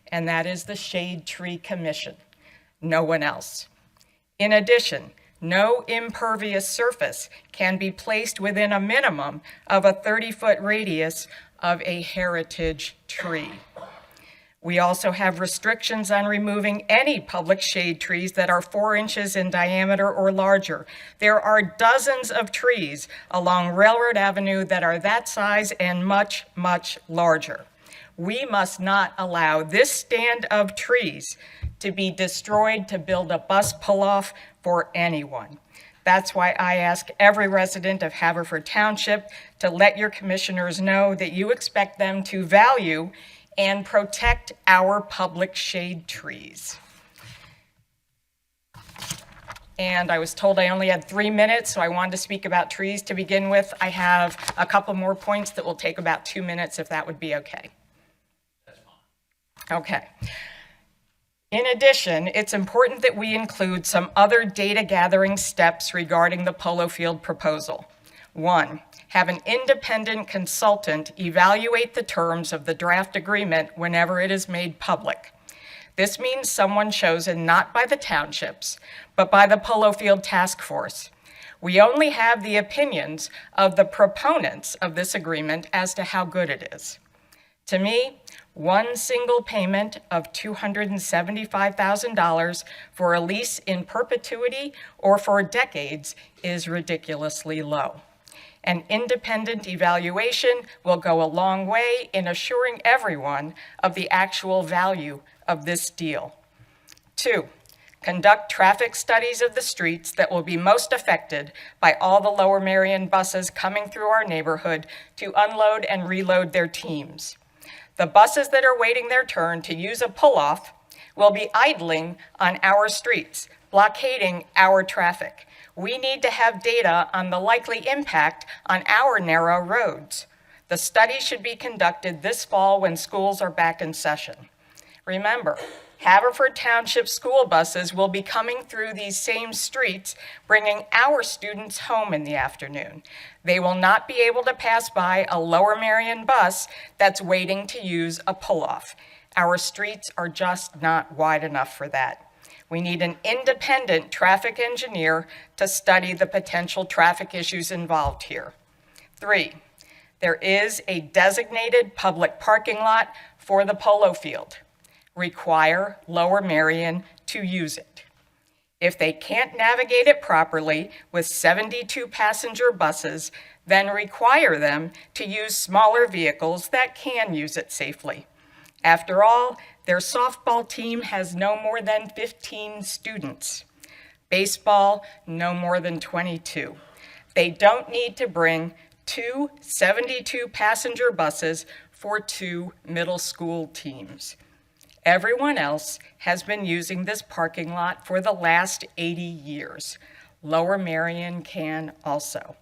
and that is the Shade Tree Commission, no one else. In addition, no impervious surface can be placed within a minimum of a 30-foot radius of a heritage tree. We also have restrictions on removing any public shade trees that are 4 inches in diameter or larger. There are dozens of trees along Railroad Avenue that are that size and much, much larger. We must not allow this stand of trees to be destroyed to build a bus pull-off for anyone. That's why I ask every resident of Haverford Township to let your commissioners know that you expect them to value and protect our public shade trees. And I was told I only had 3 minutes, so I wanted to speak about trees to begin with. I have a couple more points that will take about 2 minutes, if that would be okay. That's fine. Okay. In addition, it's important that we include some other data gathering steps regarding the polo field proposal. 1, have an independent consultant evaluate the terms of the draft agreement whenever it is made public. This means someone chosen not by the townships, but by the Polo Field Task Force. We only have the opinions of the proponents of this agreement as to how good it is. To me, one single payment of $275,000 for a lease in perpetuity or for decades is ridiculously low. An independent evaluation will go a long way in assuring everyone of the actual value of this deal. 2, conduct traffic studies of the streets that will be most affected by all the Lower Merion buses coming through our neighborhood to unload and reload their teams. The buses that are waiting their turn to use a pull-off will be idling on our streets, blockading our traffic. We need to have data on the likely impact on our narrow roads. The study should be conducted this fall when schools are back in session. Remember, Haverford Township school buses will be coming through these same streets, bringing our students home in the afternoon. They will not be able to pass by a Lower Merion bus that's waiting to use a pull-off. Our streets are just not wide enough for that. We need an independent traffic engineer to study the potential traffic issues involved here. 3, there is a designated public parking lot for the polo field. Require Lower Merion to use it. If they can't navigate it properly with 72 passenger buses, then require them to use smaller vehicles that can use it safely. After all, their softball team has no more than 15 students. Baseball, no more than 22. They don't need to bring 2 72 passenger buses for 2 middle school teams. Everyone else has been using this parking lot for the last 80 years. Lower Merion can also.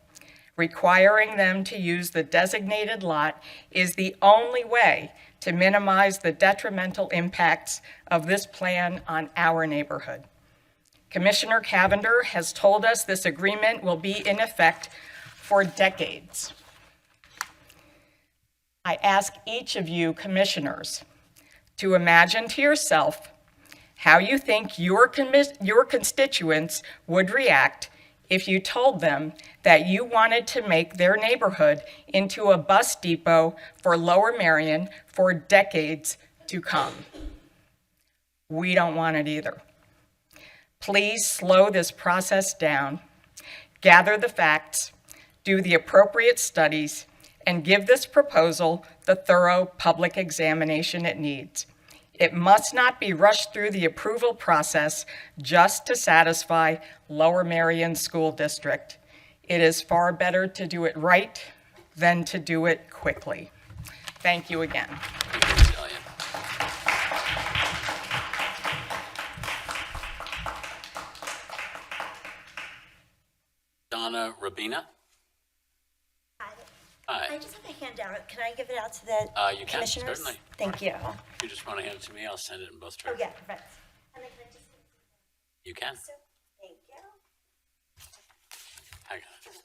Requiring them to use the designated lot is the only way to minimize the detrimental impacts of this plan on our neighborhood. Commissioner Cavender has told us this agreement will be in effect for decades. I ask each of you commissioners to imagine to yourself how you think your constituents would react if you told them that you wanted to make their neighborhood into a bus depot for Lower Merion for decades to come. We don't want it either. Please slow this process down, gather the facts, do the appropriate studies, and give this proposal the thorough public examination it needs. It must not be rushed through the approval process just to satisfy Lower Merion School District. It is far better to do it right than to do it quickly. Thank you again. Thank you, Ms. Elliott. Donna Rabina? Hi. Hi. I just have a handout. Can I give it out to the You can, commissioners? certainly. Thank you. If you just want to hand it to me, I'll send it in both Oh, directions. yeah, perfect. And then can I just, You can. so, thank you. I got it.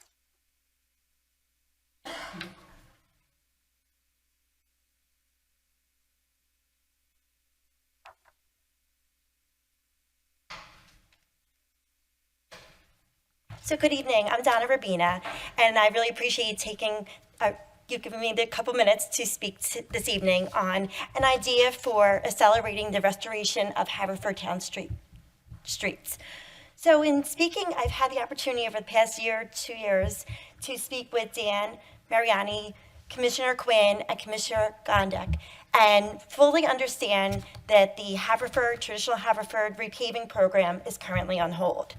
So good evening. I'm Donna Rabina, and I really appreciate you giving me the couple minutes to speak this evening on an idea for accelerating the restoration of Haverford Town streets. So in speaking, I've had the opportunity over the past year, 2 years, to speak with Dan Mariani, Commissioner Quinn, and Commissioner Gondek, and fully understand that the traditional Haverford repaving program is currently on hold.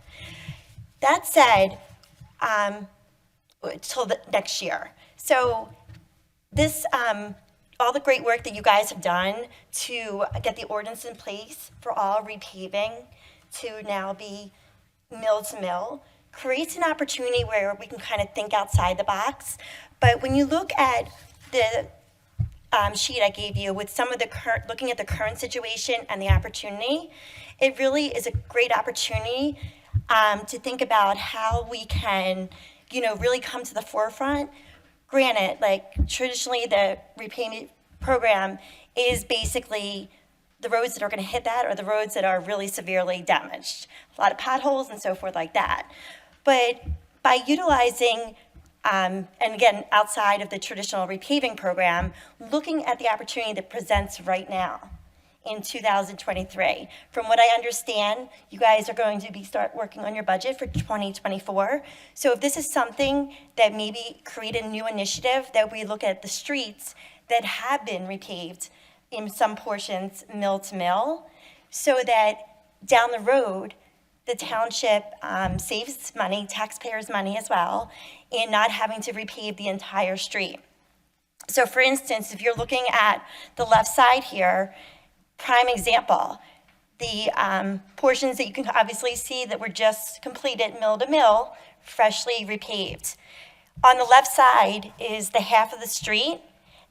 That said, till the next year. So this, all the great work that you guys have done to get the ordinance in place for all repaving to now be mill to mill creates an opportunity where we can kind of think outside the box. But when you look at the sheet I gave you with some of the looking at the current situation and the opportunity, it really is a great opportunity to think about how we can, really come to the forefront. Granted, like traditionally the repayment program is basically the roads that are going to hit that are the roads that are really severely damaged. A lot of potholes and so forth like that. But by utilizing, and again, outside of the traditional repaving program, looking at the opportunity that presents right now in 2023. From what I understand, you guys are going to start working on your budget for 2024. So if this is something that maybe create a new initiative that we look at the streets that have been repaved in some portions mill to mill, so that down the road, the township saves money, taxpayers' money as well, in not having to repave the entire street. So for instance, if you're looking at the left side here, prime example, the portions that you can obviously see that were just completed mill to mill, freshly repaved. On the left side is the half of the street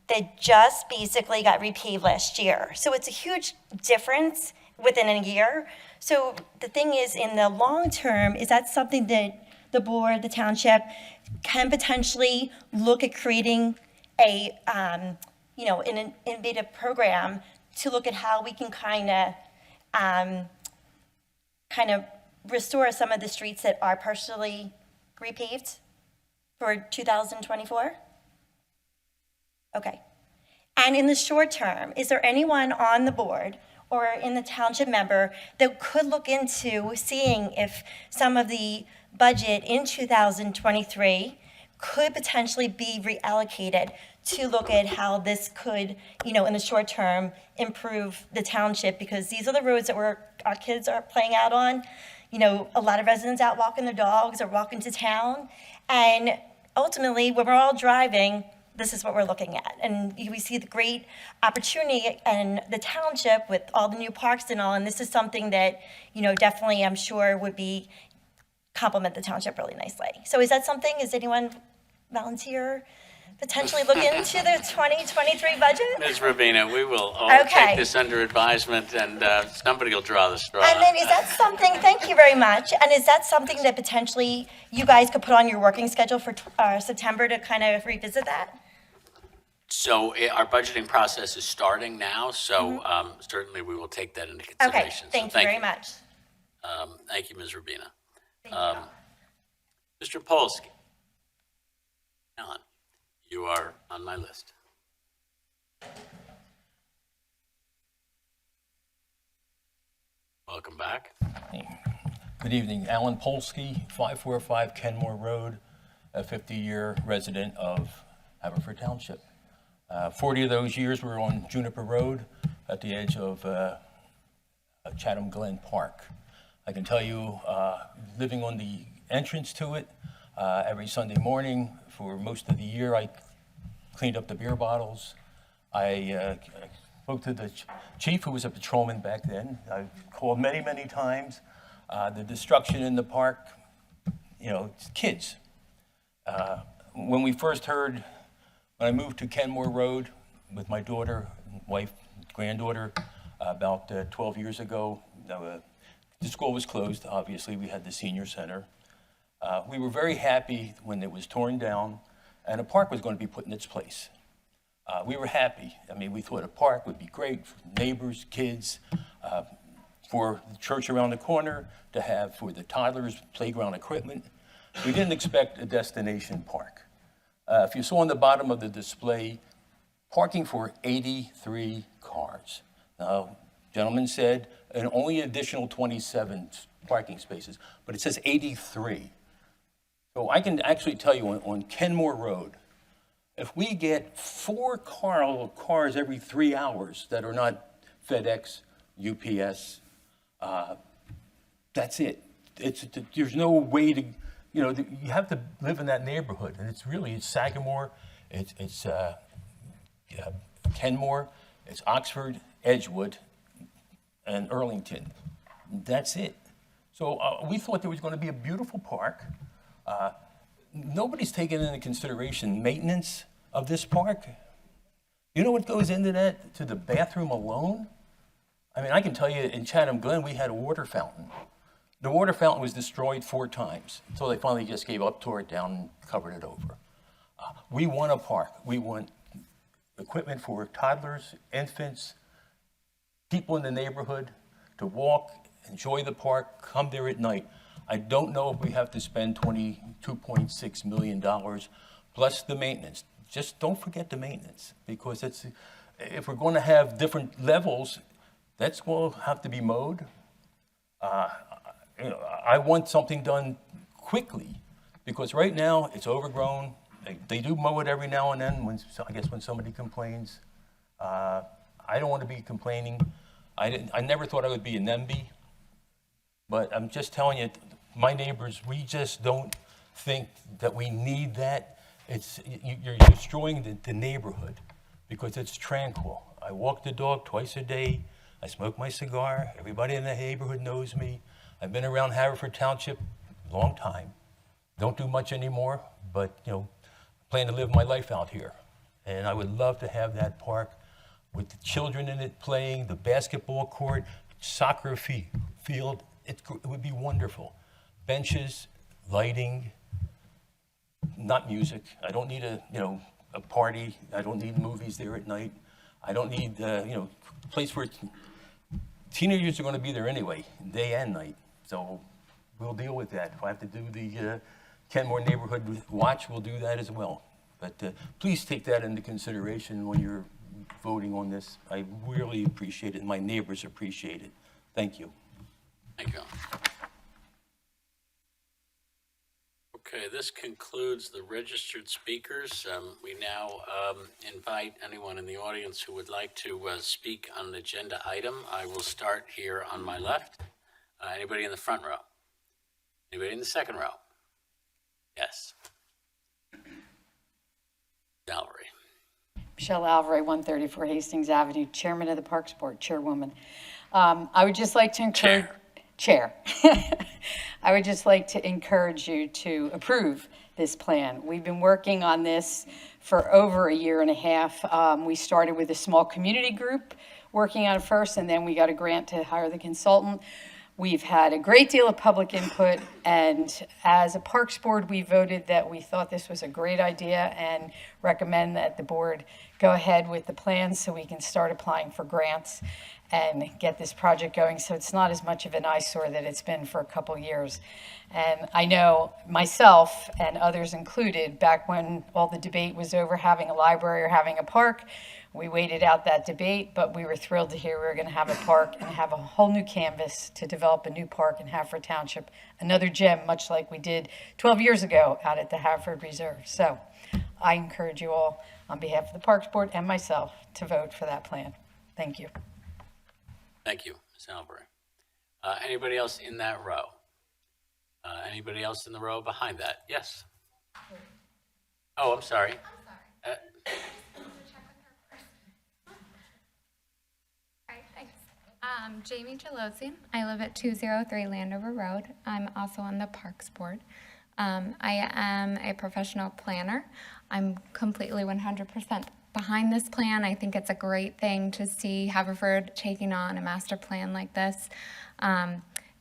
that just basically got repaved last year. So it's a huge difference within a year. So the thing is, in the long term, is that something that the board, the township, can potentially look at creating a, an innovative program to look at how we can kind of restore some of the streets that are partially repaved for 2024? Okay. And in the short term, is there anyone on the board or in the township member that could look into seeing if some of the budget in 2023 could potentially be reallocated to look at how this could, in the short term, improve the township? Because these are the roads that our kids are playing out on. A lot of residents out walking their dogs or walking to town. And ultimately, when we're all driving, this is what we're looking at. And we see the great opportunity in the township with all the new parks and all, and this is something that, definitely I'm sure would be complement the township really nicely. So is that something, is anyone volunteer potentially look into the 2023 budget? Ms. Rabina, we will all Okay. take this under advisement, and somebody will draw the straw. And then is that something, thank you very much, and is that something that potentially you guys could put on your working schedule for September to kind of revisit that? So our budgeting process is starting now, so certainly we will take that into Okay, consideration. So thank you very much. Thank you, Ms. Rabina. Thank you. Mr. Polsky. Alan, you are on my list. Welcome back. Good evening, Alan Polsky, 545 Kenmore Road, a 50-year resident of Haverford Township. 40 of those years were on Juniper Road at the edge of Chatham Glen Park. I can tell you, living on the entrance to it, every Sunday morning for most of the year, I cleaned up the beer bottles. I spoke to the chief, who was a patrolman back then. I called many, many times. The destruction in the park, it's kids. When we first heard, when I moved to Kenmore Road with my daughter, wife, granddaughter, about 12 years ago, the school was closed. Obviously, we had the senior center. We were very happy when it was torn down and a park was going to be put in its place. We were happy. I mean, we thought a park would be great for neighbors, kids, for the church around the corner, to have for the toddlers playground equipment. We didn't expect a destination park. If you saw on the bottom of the display, parking for 83 cars. Now, gentleman said an only additional 27 parking spaces, but it says 83. So I can actually tell you on Kenmore Road, if we get 4 cars every 3 hours that are not FedEx, UPS, that's it. There's no way to, you have to live in that neighborhood. And it's Sagamore, it's Kenmore, it's Oxford, Edgewood, and Earlington. That's it. So we thought there was going to be a beautiful park. Nobody's taken into consideration maintenance of this park. You know what goes into that, to the bathroom alone? I mean, I can tell you in Chatham Glen, we had a water fountain. The water fountain was destroyed 4 times until they finally just gave up, tore it down, and covered it over. We want a park. We want equipment for toddlers, infants, people in the neighborhood to walk, enjoy the park, come there at night. I don't know if we have to spend $22.6 million plus the maintenance. Just don't forget the maintenance, because if we're going to have different levels, that's going to have to be mowed. I want something done quickly, because right now it's overgrown. They do mow it every now and then when somebody complains. I don't want to be complaining. I never thought I would be a NIMBY, but I'm just telling you, my neighbors, we just don't think that we need that. You're destroying the neighborhood because it's tranquil. I walk the dog twice a day. I smoke my cigar. Everybody in the neighborhood knows me. I've been around Haverford Township a long time. Don't do much anymore, but, plan to live my life out here. And I would love to have that park with the children in it playing, the basketball court, soccer field. It would be wonderful. Benches, lighting, not music. I don't need a party. I don't need movies there at night. I don't need, a place where teenagers are going to be there anyway, day and night. So we'll deal with that. If I have to do the Kenmore Neighborhood Watch, we'll do that as well. But please take that into consideration when you're voting on this. I really appreciate it, and my neighbors appreciate it. Thank you. Thank you. Okay, this concludes the registered speakers. We now invite anyone in the audience who would like to speak on an agenda item. I will start here on my left. Anybody in the front row? Anybody in the second row? Yes. Valerie. Michelle Alvarez, 134 Hastings Avenue, Chairman of the Parks Board, Chairwoman. I would just like to encourage... Chair. I would just like to encourage you to approve this plan. We've been working on this for over a year and a half. We started with a small community group working on it first, and then we got a grant to hire the consultant. We've had a great deal of public input, and as a Parks Board, we voted that we thought this was a great idea and recommend that the board go ahead with the plan so we can start applying for grants and get this project going so it's not as much of an eyesore that it's been for a couple years. And I know myself and others included, back when all the debate was over having a library or having a park, we waited out that debate, but we were thrilled to hear we were going to have a park and have a whole new canvas to develop a new park in Haverford Township, another gem, much like we did 12 years ago out at the Haverford Reserve. So I encourage you all, on behalf of the Parks Board and myself, to vote for that plan. Thank you. Thank you, Ms. Albury. Anybody else in that row? Anybody else in the row behind that? Yes. Oh, I'm sorry. Jamie Jalozzi. I live at 203 Landover Road. I'm also on the Parks Board. I am a professional planner. I'm completely 100% behind this plan. I think it's a great thing to see Haverford taking on a master plan like this.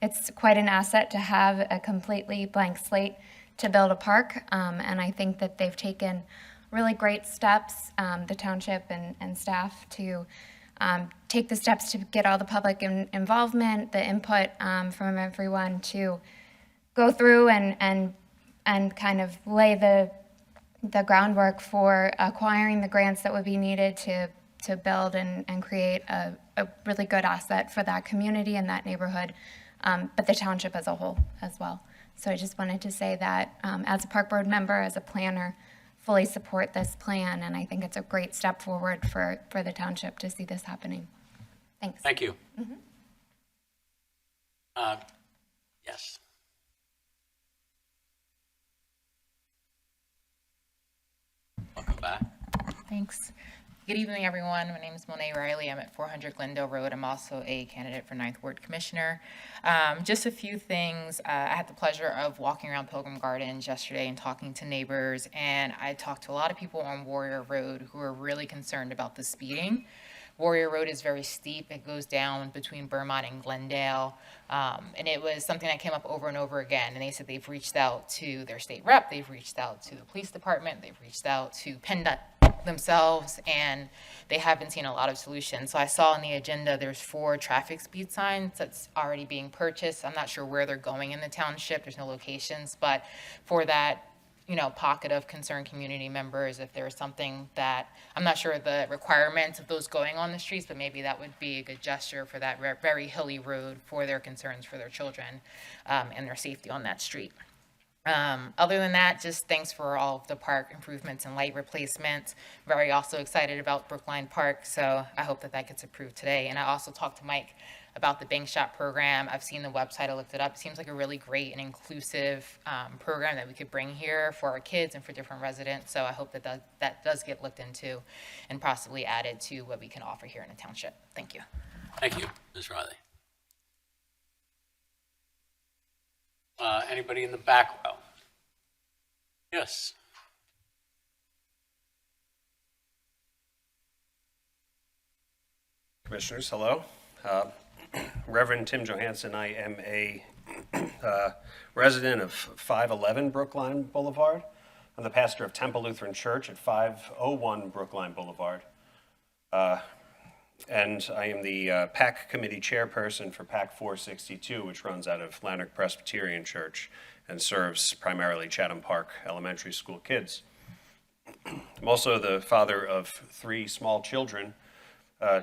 It's quite an asset to have a completely blank slate to build a park, and I think that they've taken really great steps, the township and staff, to take the steps to get all the public involvement, the input from everyone to go through and kind of lay the groundwork for acquiring the grants that would be needed to build and create a really good asset for that community and that neighborhood, but the township as a whole as well. So I just wanted to say that as a park board member, as a planner, fully support this plan, and I think it's a great step forward for the township to see this happening. Thanks. Thank you. Yes. Welcome back. Thanks. Good evening, everyone. My name is Monet Riley. I'm at 400 Glendale Road. I'm also a candidate for 9th Ward Commissioner. Just a few things. I had the pleasure of walking around Pilgrim Gardens yesterday and talking to neighbors, and I talked to a lot of people on Warrior Road who are really concerned about the speeding. Warrior Road is very steep. It goes down between Vermont and Glendale. And it was something that came up over and over again. And they said they've reached out to their state rep, they've reached out to the police department, they've reached out to PennDOT themselves, and they haven't seen a lot of solutions. So I saw on the agenda there's 4 traffic speed signs that's already being purchased. I'm not sure where they're going in the township. There's no locations, but for that, pocket of concerned community members, if there's something that, I'm not sure the requirements of those going on the streets, but maybe that would be a good gesture for that very hilly road for their concerns for their children and their safety on that street. Other than that, just thanks for all of the park improvements and light replacements. Very also excited about Brookline Park, so I hope that gets approved today. And I also talked to Mike about the bank shop program. I've seen the website, I looked it up. It seems like a really great and inclusive program that we could bring here for our kids and for different residents. So I hope that does get looked into and possibly added to what we can offer here in the township. Thank you. Thank you, Ms. Riley. Anybody in the back row? Yes. Commissioners, hello. Reverend Tim Johansson. I am a resident of 511 Brookline Boulevard. I'm the pastor of Temple Lutheran Church at 501 Brookline Boulevard. And I am the PAC committee chairperson for PAC 462, which runs out of Lanark Presbyterian Church and serves primarily Chatham Park Elementary School kids. I'm also the father of 3 small children,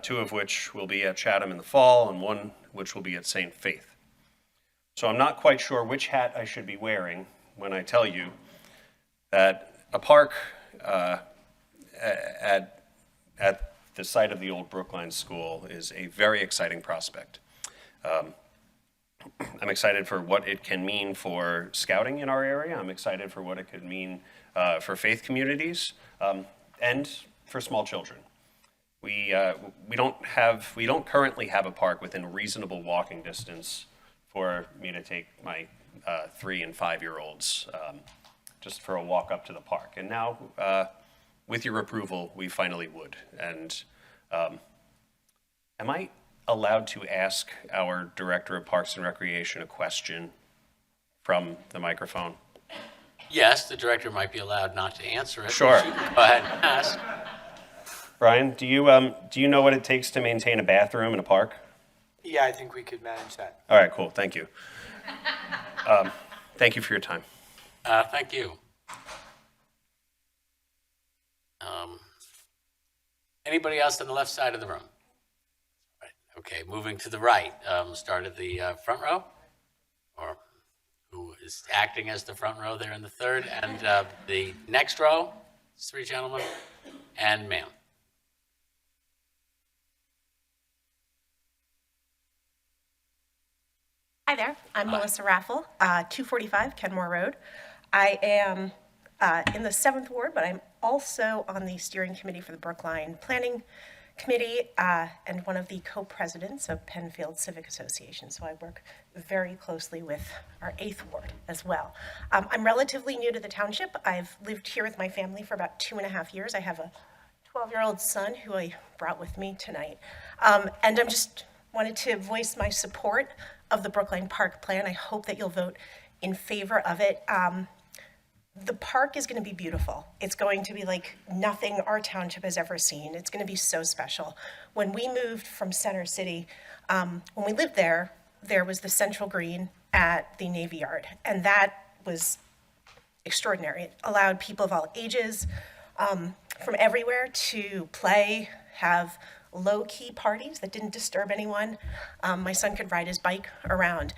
2 of which will be at Chatham in the fall and 1 which will be at St. Faith. So I'm not quite sure which hat I should be wearing when I tell you that a park at the site of the old Brookline School is a very exciting prospect. I'm excited for what it can mean for scouting in our area. I'm excited for what it could mean for faith communities and for small children. We don't currently have a park within reasonable walking distance for me to take my 3 and 5-year-olds just for a walk up to the park. And now, with your approval, we finally would. And am I allowed to ask our Director of Parks and Recreation a question from the microphone? Yes, the director might be allowed not to answer it. Sure. Go ahead and ask. Brian, do you know what it takes to maintain a bathroom in a park? Yeah, I think we could manage that. All right, cool. Thank you. Thank you for your time. Thank you. Anybody else on the left side of the room? Right. Okay, moving to the right. Start at the front row, or who is acting as the front row there in the third, and the next row, 3 gentlemen, and ma'am. Hi there, I'm Melissa Raffle, 245 Kenmore Road. I am in the 7th Ward, but I'm also on the steering committee for the Brookline Planning Committee and one of the co-presidents of Penfield Civic Association, so I work very closely with our 8th Ward as well. I'm relatively new to the township. I've lived here with my family for about 2.5 years. I have a 12-year-old son who I brought with me tonight. And I'm just wanted to voice my support of the Brookline Park plan. I hope that you'll vote in favor of it. The park is going to be beautiful. It's going to be like nothing our township has ever seen. It's going to be so special. When we moved from Center City, when we lived there, there was the central green at the Navy Yard, and that was extraordinary. It allowed people of all ages from everywhere to play, have low-key parties that didn't disturb anyone. My son could ride his bike around.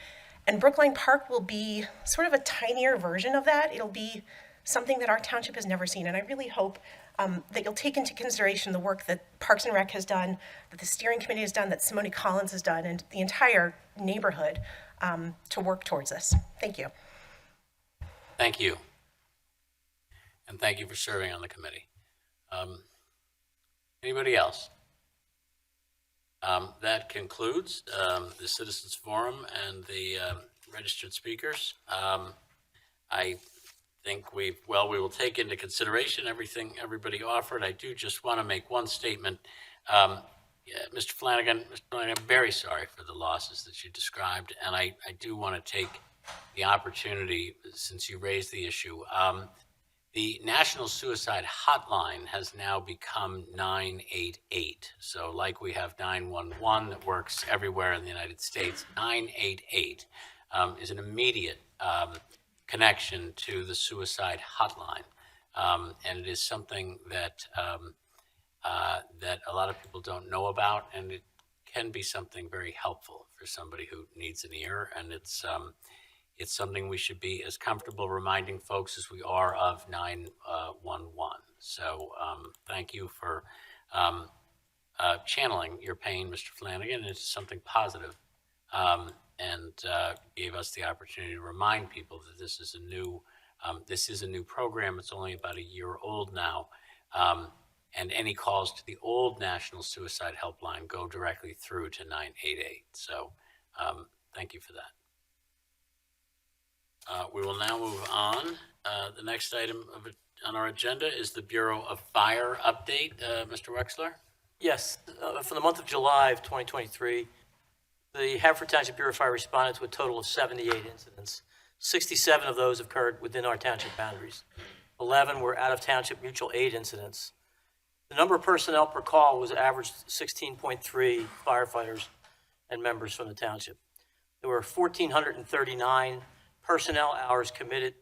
And Brookline Park will be sort of a tinier version of that. It'll be something that our township has never seen. And I really hope that you'll take into consideration the work that Parks and Rec has done, that the steering committee has done, that Simone Collins has done, and the entire neighborhood to work towards this. Thank you. Thank you. And thank you for serving on the committee. Anybody else? That concludes the Citizens Forum and the registered speakers. I think we will take into consideration everything everybody offered. I do just want to make one statement. Mr. Flanagan, I'm very sorry for the losses that you described, and I do want to take the opportunity, since you raised the issue. The National Suicide Hotline has now become 988. So like we have 911 that works everywhere in the United States, 988 is an immediate connection to the suicide hotline. And it is something that, that a lot of people don't know about, and it can be something very helpful for somebody who needs an ear. And it's something we should be as comfortable reminding folks as we are of 911. So thank you for channeling your pain, Mr. Flanagan, into something positive, and gave us the opportunity to remind people that this is a new program. It's only about a year old now, and any calls to the old National Suicide Helpline go directly through to 988. So thank you for that. We will now move on. The next item on our agenda is the Bureau of Fire update. Mr. Wexler? Yes, for the month of July of 2023, the Haverford Township Bureau of Fire responded to a total of 78 incidents. 67 of those occurred within our township boundaries. 11 were out-of-township mutual aid incidents. The number of personnel per call was averaged 16.3 firefighters and members from the township. There were 1,439 personnel hours committed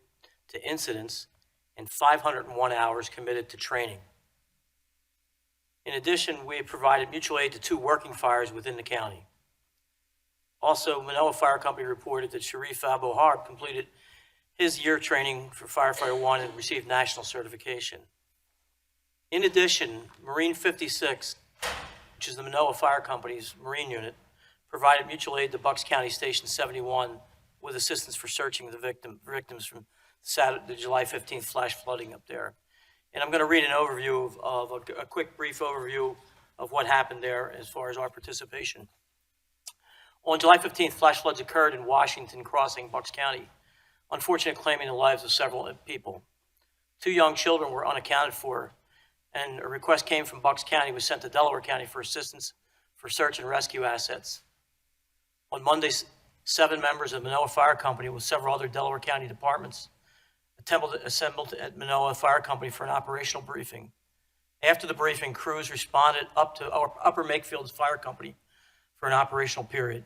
to incidents and 501 hours committed to training. In addition, we have provided mutual aid to 2 working fires within the county. Also, Manoa Fire Company reported that Sharif Abu-Harb completed his year training for Firefighter 1 and received national certification. In addition, Marine 56, which is the Manoa Fire Company's Marine unit, provided mutual aid to Bucks County Station 71 with assistance for searching the victims from the July 15th flash flooding up there. And I'm going to read an overview of a quick, brief overview of what happened there as far as our participation. On July 15th, flash floods occurred in Washington crossing Bucks County, unfortunately claiming the lives of several people. 2 young children were unaccounted for, and a request came from Bucks County, was sent to Delaware County for assistance for search and rescue assets. On Monday, 7 members of Manoa Fire Company with several other Delaware County departments assembled at Manoa Fire Company for an operational briefing. After the briefing, crews responded up to Upper Makefield Fire Company for an operational period.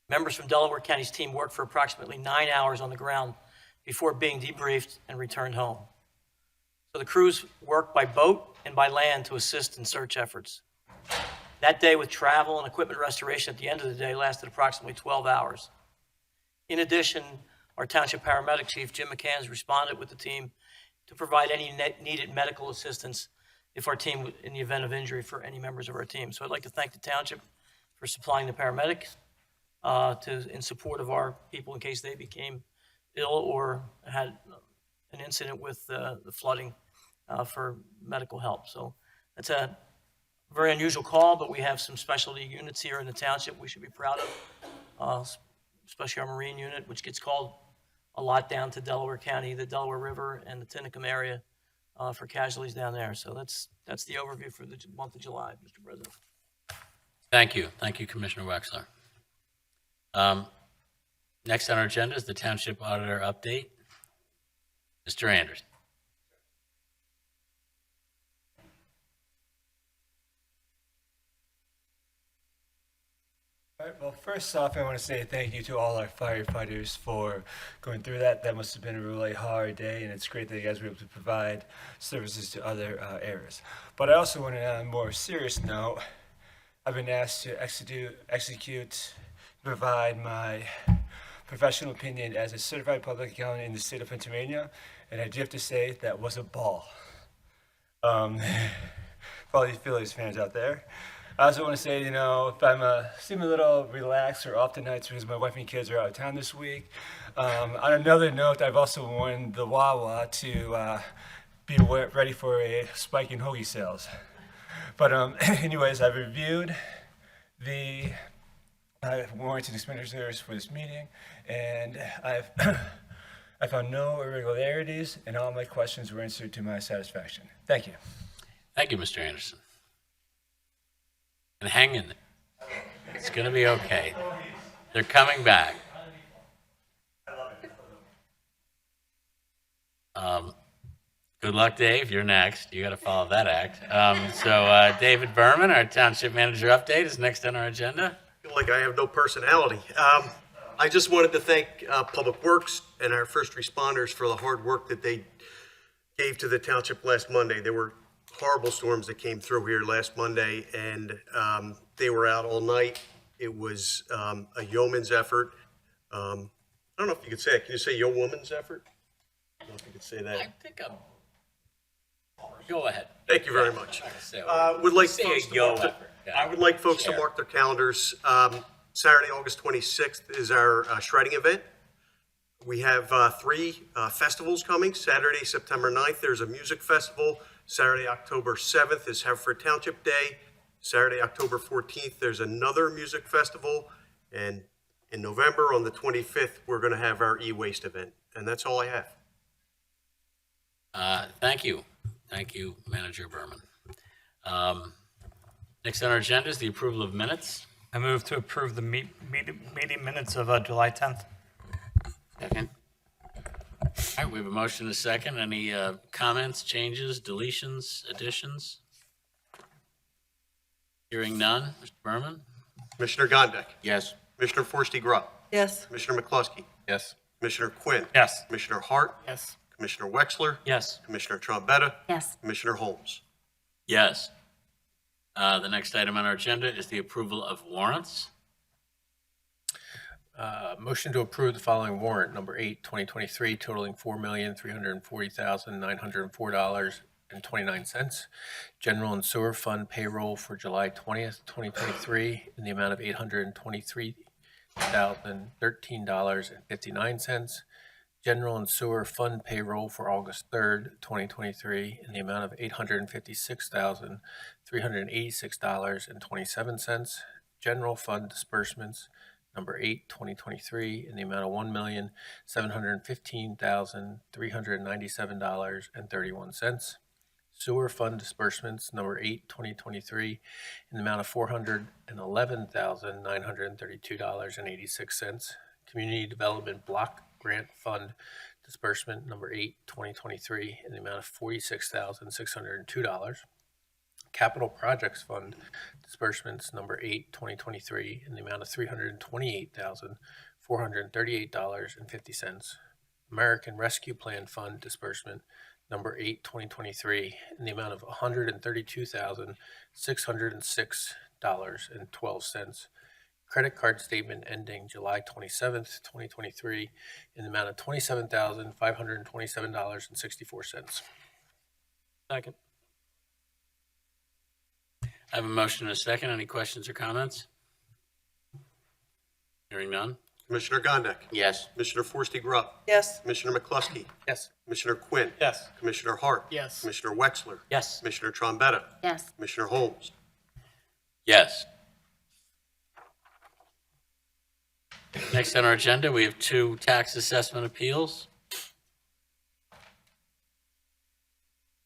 Members from Delaware County's team worked for approximately 9 hours on the ground before being debriefed and returned home. So the crews worked by boat and by land to assist in search efforts. That day, with travel and equipment restoration at the end of the day, lasted approximately 12 hours. In addition, our township paramedic chief, Jim McCanns, responded with the team to provide any needed medical assistance if our team, in the event of injury for any members of our team. So I'd like to thank the township for supplying the paramedics in support of our people in case they became ill or had an incident with the flooding for medical help. So it's a very unusual call, but we have some specialty units here in the township we should be proud of, especially our Marine unit, which gets called a lot down to Delaware County, the Delaware River, and the Tinicum area for casualties down there. So that's the overview for the month of July, Mr. President. Thank you. Thank you, Commissioner Wexler. Next on our agenda is the Township Auditor update. Mr. Anderson. All right, well, first off, I want to say thank you to all our firefighters for going through that. That must have been a really hard day, and it's great that you guys were able to provide services to other areas. But I also want to, on a more serious note, I've been asked to provide my professional opinion as a certified public accountant in the state of Pennsylvania, and I do have to say that was a ball. For all you Phillies fans out there. I also want to say, if I'm seem a little relaxed or off the nights because my wife and kids are out of town this week. On another note, I've also warned the Wawa to be ready for a spike in hoagie sales. But anyways, I've reviewed the warrants and expenditures for this meeting, and I found no irregularities, and all my questions were answered to my satisfaction. Thank you. Thank you, Mr. Anderson. And hang in there. It's going to be okay. They're coming back. Good luck, Dave. You're next. You got to follow that act. David Berman, our Township Manager update, is next on our agenda. I feel like I have no personality. I just wanted to thank Public Works and our first responders for the hard work that they gave to the township last Monday. There were horrible storms that came through here last Monday, and they were out all night. It was a yeoman's effort. I don't know if you could say it. Can you say yeoman's effort? I don't know if you could say that. I think go ahead. Thanh you very much. I would like folks to mark their calendars. Saturday, August 26th is our shredding event. We have 3 festivals coming. Saturday, September 9th, there's a music festival. Saturday, October 7th is Haverford Township Day. Saturday, October 14th, there's another music festival. And in November, on the 25th, we're going to have our e-waste event. And that's all I have. Thank you. Thank you, Manager Berman. Next on our agenda is the approval of minutes. I move to approve the meeting minutes of July 10th. Second. All right, we have a motion and a second. Any comments, changes, deletions, additions? Hearing none. Mr. Berman? Commissioner Gondek. Yes. Commissioner Forresty-Grubb. Yes. Commissioner McCluskey. Yes. Commissioner Quinn. Yes. Commissioner Hart. Yes. Commissioner Wexler. Yes. Commissioner Trombetta. Yes. Commissioner Holmes. Yes. The next item on our agenda is the approval of warrants. Motion to approve the following warrant, number 8, 2023, totaling $4,340,904.29. General and sewer fund payroll for July 20th, 2023, in the amount of $823,013.59. General and sewer fund payroll for August 3rd, 2023, in the amount of $856,386.27. General fund disbursements, number 8, 2023, in the amount of $1,715,397.31. Sewer fund disbursements, number 8, 2023, in the amount of $411,932.86. Community Development Block Grant Fund disbursement, number 8, 2023, in the amount of $46,602. Capital Projects Fund disbursements, number 8, 2023, in the amount of $328,438.50. American Rescue Plan Fund disbursement, number 8, 2023, in the amount of $132,606.12. Credit card statement ending July 27th, 2023, in the amount of $27,527.64. Second. I have a motion and a second. Any questions or comments? Hearing none. Commissioner Gondek. Yes. Commissioner Forresty-Grubb. Yes. Commissioner McCluskey. Yes. Commissioner Quinn. Yes. Commissioner Hart. Yes. Commissioner Wexler. Yes. Commissioner Trombetta. Yes. Commissioner Holmes. Yes. Next on our agenda, we have 2 tax assessment appeals.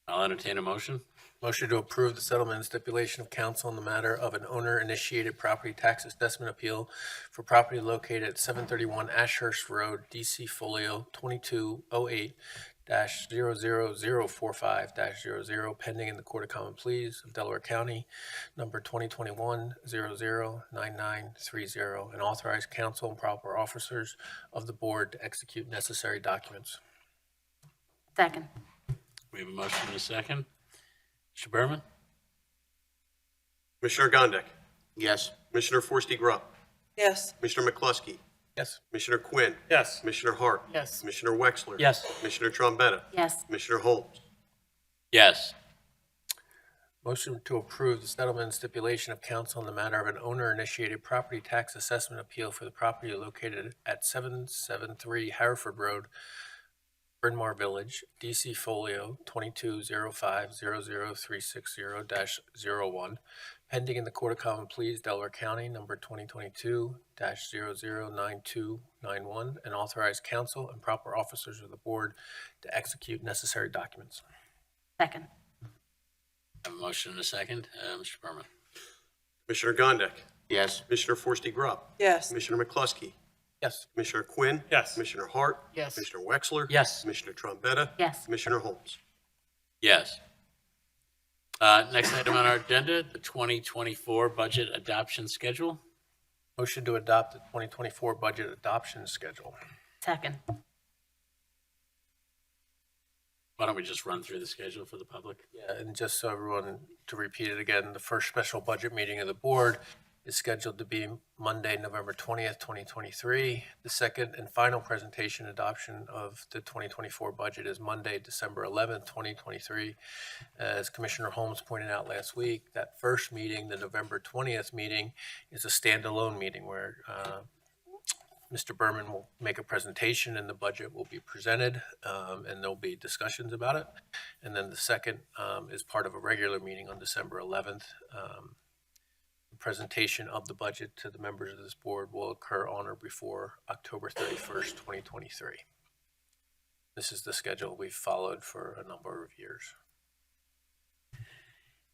I'll entertain a motion. Motion to approve the settlement and stipulation of council in the matter of an owner-initiated property tax assessment appeal for property located at 731 Ashurst Road, DC Folio 2208-00045-00, pending in the Court of Common Pleas of Delaware County, number 2021-009930, and authorize council and proper officers of the board to execute necessary documents. Second. We have a motion and a second. Mr. Berman? Commissioner Gondek. Yes. Commissioner Forresty-Grubb. Yes. Commissioner McCluskey. Yes. Commissioner Quinn. Yes. Commissioner Hart. Yes. Commissioner Wexler. Yes. Commissioner Trombetta. Yes. Commissioner Holmes. Yes. Motion to approve the settlement and stipulation of council in the matter of an owner-initiated property tax assessment appeal for the property located at 773 Haverford Road, Bryn Mawr Village, DC Folio 2205-00360-01, pending in the Court of Common Pleas, Delaware County, number 2022-009291, and authorize council and proper officers of the board to execute necessary documents. Second. I have a motion and a second. Mr. Berman? Commissioner Gondek. Yes. Commissioner Forresty-Grubb. Yes. Commissioner McCluskey. Yes. Commissioner Quinn. Yes. Commissioner Hart. Yes. Commissioner Wexler. Yes. Commissioner Trombetta. Yes. Commissioner Holmes. Yes. Next item on our agenda, the 2024 budget adoption schedule. Motion to adopt the 2024 budget adoption schedule. Second. Why don't we just run through the schedule for the public? Yeah, and just so everyone, to repeat it again, the first special budget meeting of the board is scheduled to be Monday, November 20th, 2023. The second and final presentation adoption of the 2024 budget is Monday, December 11th, 2023. As Commissioner Holmes pointed out last week, that first meeting, the November 20th meeting, is a standalone meeting where Mr. Berman will make a presentation and the budget will be presented, and there'll be discussions about it. And then the second is part of a regular meeting on December 11th. The presentation of the budget to the members of this board will occur on or before October 31st, 2023. This is the schedule we've followed for a number of years.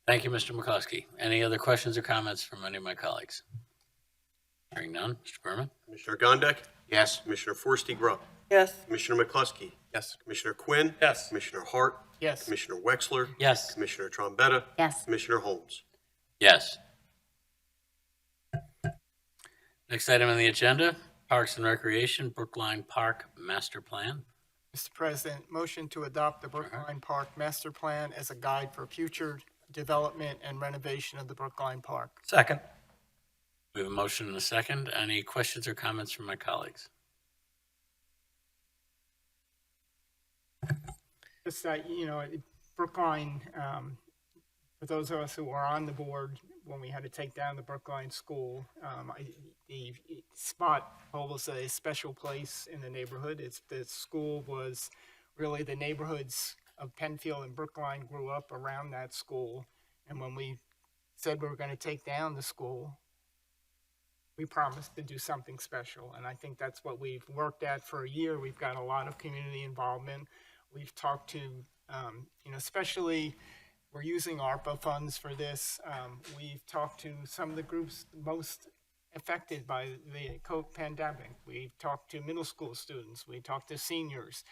Thank you, Mr. McCluskey. Any other questions or comments from any of my colleagues? Hearing none. Mr. Berman? Commissioner Gondek? Yes. Commissioner Forresty Grubb? Yes. Commissioner McCluskey? Yes. Commissioner Quinn? Yes. Commissioner Hart? Yes. Commissioner Wexler? Yes. Commissioner Trombetta? Yes. Commissioner Holmes? Yes. Next item on the agenda, Parks and Recreation, Brookline Park Master Plan. Mr. President, motion to adopt the Brookline Park Master Plan as a guide for future development and renovation of the Brookline Park. Second. We have a motion and a second. Any questions or comments from my colleagues? Just that, Brookline, for those of us who were on the board when we had to take down the Brookline School, the spot holds a special place in the neighborhood. The school was really the neighborhoods of Penfield and Brookline grew up around that school. And when we said we were going to take down the school, we promised to do something special. And I think that's what we've worked at for a year. We've got a lot of community involvement. We've talked to, especially we're using ARPA funds for this. We've talked to some of the groups most affected by the COVID pandemic. We've talked to middle school students. We talked to seniors.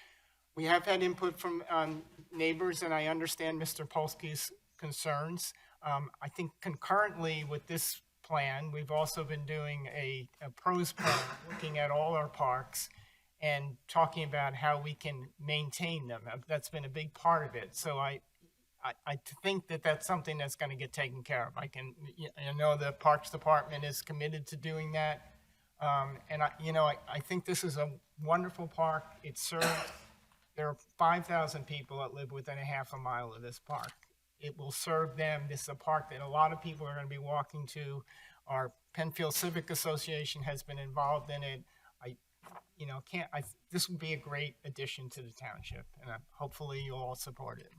We have had input from neighbors, and I understand Mr. Polsky's concerns. I think concurrently with this plan, we've also been doing a pros plan, looking at all our parks and talking about how we can maintain them. That's been a big part of it. So I think that that's something that's going to get taken care of. I know the Parks Department is committed to doing that. And I think this is a wonderful park. It serves, there are 5,000 people that live within a half a mile of this park. It will serve them. This is a park that a lot of people are going to be walking to. Our Penfield Civic Association has been involved in it. This would be a great addition to the township, and hopefully you'll all support it.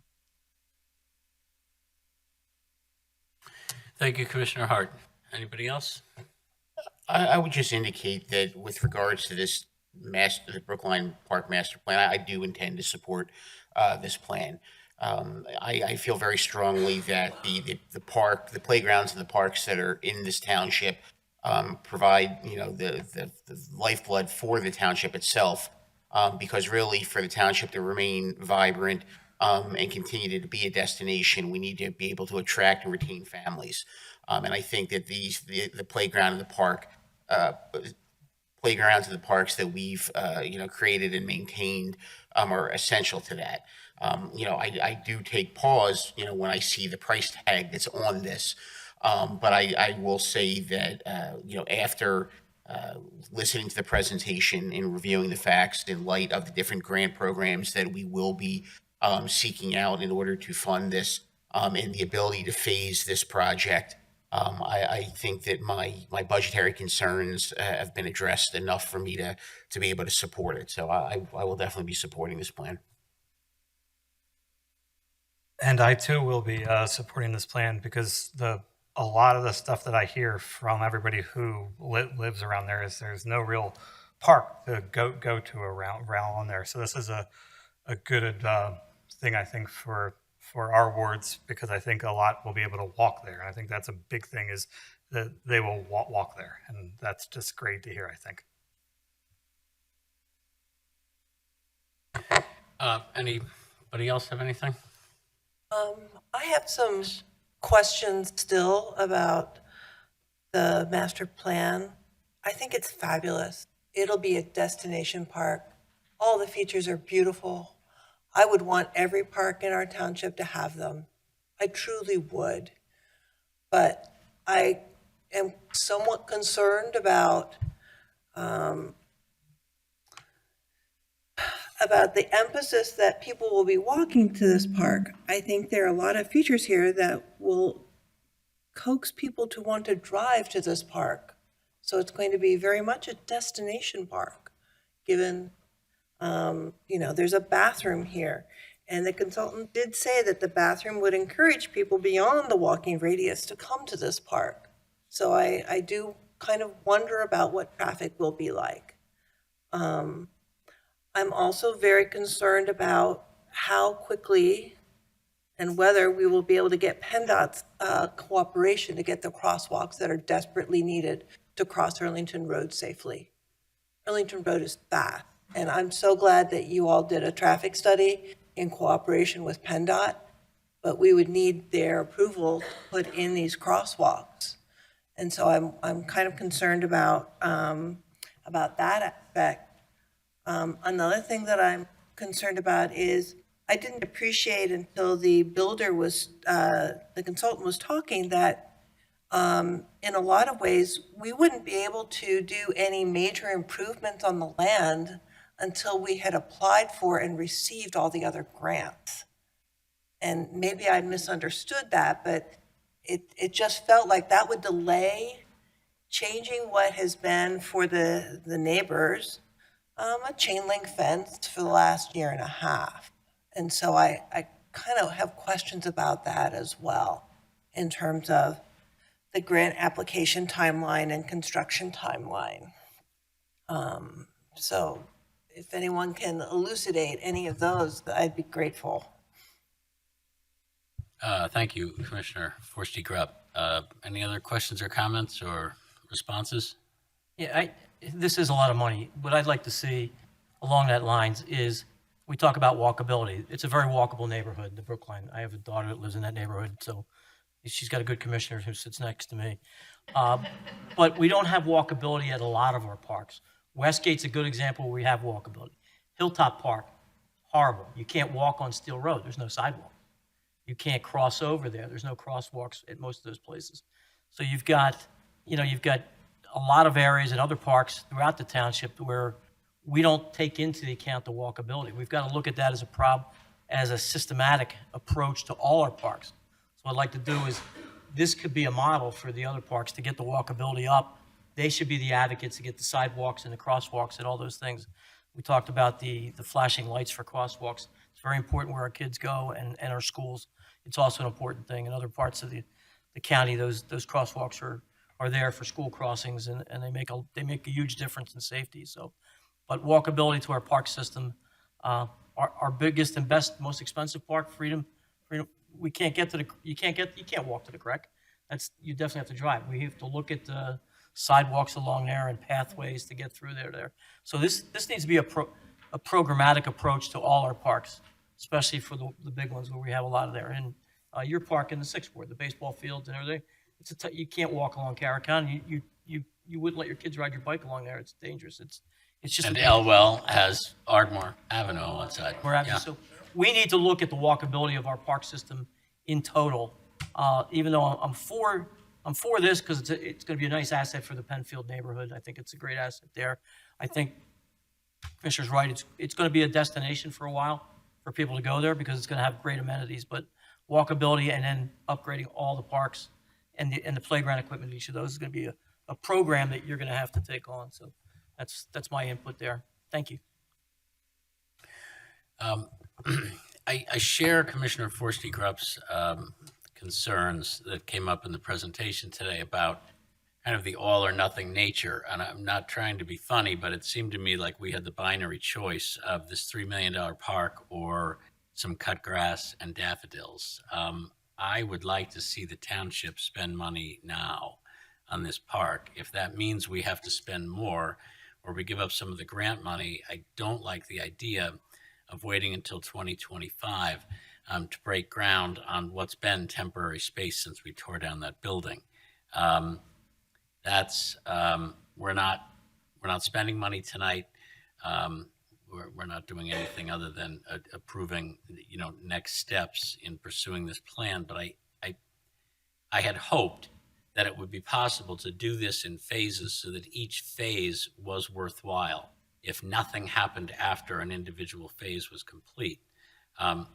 Thank you, Commissioner Hart. Anybody else? I would just indicate that with regards to this the Brookline Park Master Plan, I do intend to support this plan. I feel very strongly that the park, the playgrounds and the parks that are in this township provide, the lifeblood for the township itself, because really for the township to remain vibrant and continue to be a destination, we need to be able to attract and retain families. And I think that the playground and the park, playgrounds and the parks that we've, created and maintained are essential to that. I do take pause, when I see the price tag that's on this. But I will say that, after listening to the presentation and reviewing the facts in light of the different grant programs that we will be seeking out in order to fund this and the ability to phase this project, I think that my budgetary concerns have been addressed enough for me to be able to support it. So I will definitely be supporting this plan. And I too will be supporting this plan because a lot of the stuff that I hear from everybody who lives around there is there's no real park to go to around there. So this is a good thing, I think, for our wards, because I think a lot will be able to walk there. And I think that's a big thing, is that they will walk there. And that's just great to hear, I think. Anybody else have anything? I have some questions still about the master plan. I think it's fabulous. It'll be a destination park. All the features are beautiful. I would want every park in our township to have them. I truly would. But I am somewhat concerned about the emphasis that people will be walking to this park. I think there are a lot of features here that will coax people to want to drive to this park. So it's going to be very much a destination park, given, there's a bathroom here. And the consultant did say that the bathroom would encourage people beyond the walking radius to come to this park. So I do kind of wonder about what traffic will be like. I'm also very concerned about how quickly and whether we will be able to get PennDOT's cooperation to get the crosswalks that are desperately needed to cross Arlington Road safely. Arlington Road is fast, and I'm so glad that you all did a traffic study in cooperation with PennDOT, but we would need their approval to put in these crosswalks. And so I'm kind of concerned about that aspect. Another thing that I'm concerned about is I didn't appreciate until the builder was, the consultant was talking that in a lot of ways, we wouldn't be able to do any major improvements on the land until we had applied for and received all the other grants. And maybe I misunderstood that, but it just felt like that would delay changing what has been for the neighbors, a chain link fence for the last year and a half. And so I kind of have questions about that as well in terms of the grant application timeline and construction timeline. So if anyone can elucidate any of those, I'd be grateful. Thank you, Commissioner Forste-Grupp. Any other questions or comments or responses? Yeah, this is a lot of money. What I'd like to see along that lines is we talk about walkability. It's a very walkable neighborhood, the Brookline. I have a daughter that lives in that neighborhood, so she's got a good commissioner who sits next to me. But we don't have walkability at a lot of our parks. Westgate's a good example where we have walkability. Hilltop Park, horrible. You can't walk on Steel Road. There's no sidewalk. You can't cross over there. There's no crosswalks at most of those places. So you've got a lot of areas and other parks throughout the township where we don't take into account the walkability. We've got to look at that as a systematic approach to all our parks. So what I'd like to do is, this could be a model for the other parks to get the walkability up. They should be the advocates to get the sidewalks and the crosswalks and all those things. We talked about the flashing lights for crosswalks. It's very important where our kids go and our schools. It's also an important thing in other parts of the county. Those crosswalks are there for school crossings, and they make a huge difference in safety. So, but walkability to our park system, our biggest and best, most expensive park, Freedom. You can't walk to the creek. You definitely have to drive. We have to look at the sidewalks along there and pathways to get through there. So this needs to be a programmatic approach to all our parks, especially for the big ones where we have a lot of there. And your park in the 6th Ward, the baseball fields and everything, you can't walk along Carrick-On. You wouldn't let your kids ride your bike along there. It's dangerous. It's just. And Elwell has Ardmore Avenue on one side. Yeah. So we need to look at the walkability of our park system in total. Even though I'm for this because it's going to be a nice asset for the Penfield neighborhood. I think it's a great asset there. I think Commissioner's right. It's going to be a destination for a while for people to go there because it's going to have great amenities. But walkability and then upgrading all the parks and the playground equipment, each of those is going to be a program that you're going to have to take on. So that's my input there. Thank you. I share Commissioner Forste-Grupp's concerns that came up in the presentation today about kind of the all or nothing nature. And I'm not trying to be funny, but it seemed to me like we had the binary choice of this $3 million park or some cut grass and daffodils. I would like to see the township spend money now on this park. If that means we have to spend more or we give up some of the grant money, I don't like the idea of waiting until 2025 to break ground on what's been temporary space since we tore down that building. We're not spending money tonight. We're not doing anything other than approving, next steps in pursuing this plan. But I had hoped that it would be possible to do this in phases so that each phase was worthwhile. If nothing happened after an individual phase was complete,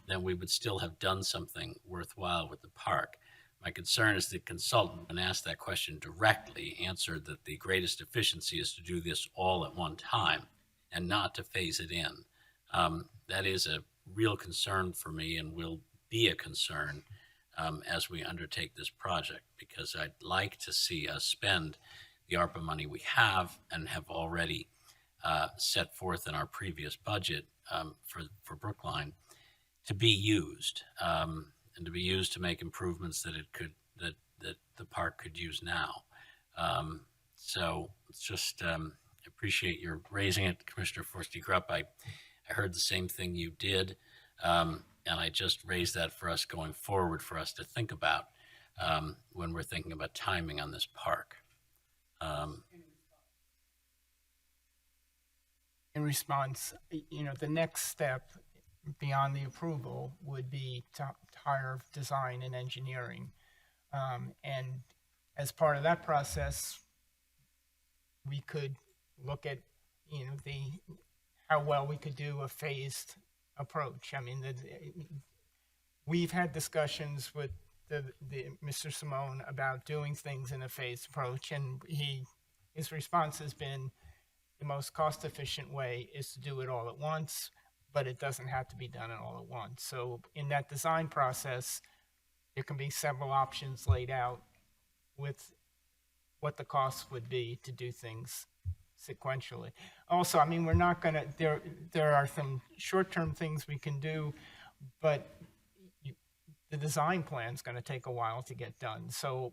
then we would still have done something worthwhile with the park. My concern is the consultant, when asked that question directly, answered that the greatest efficiency is to do this all at one time and not to phase it in. That is a real concern for me and will be a concern as we undertake this project, because I'd like to see us spend the ARPA money we have and have already set forth in our previous budget for Brookline to be used, and to be used to make improvements that the park could use now. So it's just appreciate your raising it, Commissioner Forster-Grupp. I heard the same thing you did, and I just raised that for us going forward, for us to think about when we're thinking about timing on this park. In response, the next step beyond the approval would be to hire design and engineering. And as part of that process, we could look at, how well we could do a phased approach. I mean, we've had discussions with Mr. Simone about doing things in a phased approach, and his response has been the most cost-efficient way is to do it all at once, but it doesn't have to be done all at once. So in that design process, there can be several options laid out with what the cost would be to do things sequentially. Also, I mean, we're not going to, there are some short-term things we can do, but the design plan is going to take a while to get done. So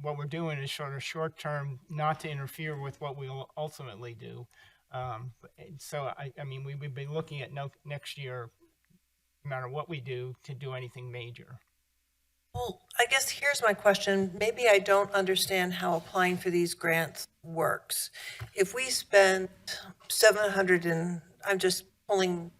what we're doing is sort of short-term, not to interfere with what we'll ultimately do. So, I mean, we would be looking at next year, no matter what we do, to do anything major. Well, I guess here's my question. Maybe I don't understand how applying for these grants works. If we spend I'm just pulling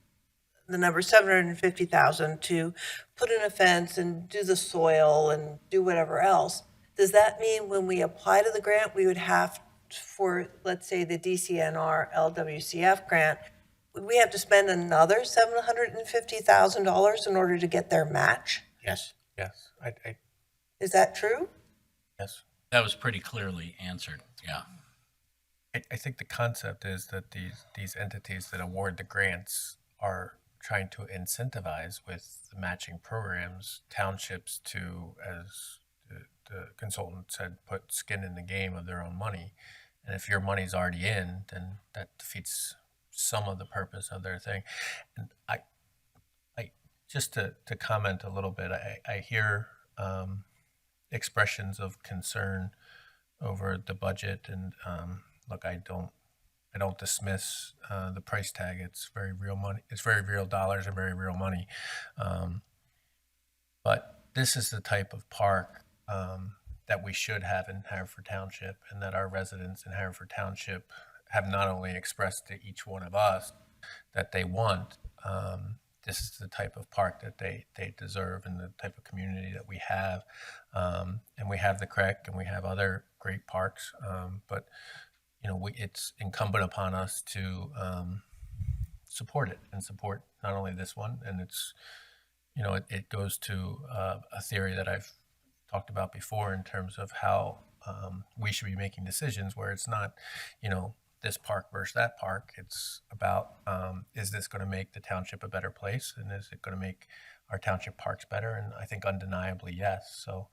the number, $750,000 to put in a fence and do the soil and do whatever else, does that mean when we apply to the grant, we would have for, let's say, the DCNR LWCF grant, would we have to spend another $750,000 in order to get their match? Yes. Yes, Is that true? yes. That was pretty clearly answered, yeah. I think the concept is that these entities that award the grants are trying to incentivize with the matching programs, townships to, as the consultant said, put skin in the game of their own money. And if your money's already in, then that defeats some of the purpose of their thing. And just to comment a little bit, I hear expressions of concern over the budget, and look, I don't dismiss the price tag. It's very real money. It's very real dollars and very real money. But this is the type of park that we should have in Haverford Township, and that our residents in Haverford Township have not only expressed to each one of us that they want. This is the type of park that they deserve, and the type of community that we have. And we have the Creek, and we have other great parks. But, it's incumbent upon us to support it, and support not only this one. And it's, it goes to a theory that I've talked about before in terms of how we should be making decisions where it's not, this park versus that park. It's about, is this going to make the township a better place? And is it going to make our township parks better? And I think undeniably, yes. So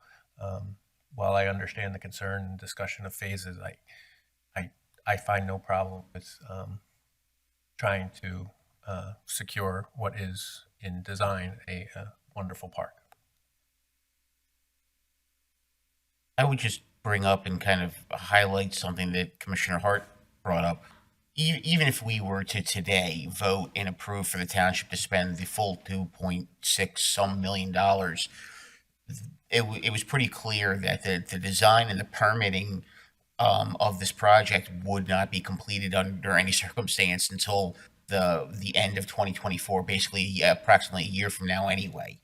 while I understand the concern and discussion of phases, I find no problem with trying to secure what is in design a wonderful park. I would just bring up and kind of highlight something that Commissioner Hart brought up. Even if we were to today vote and approve for the township to spend the full $2.6 million, it was pretty clear that the design and the permitting of this project would not be completed under any circumstance until the end of 2024, basically approximately a year from now anyway.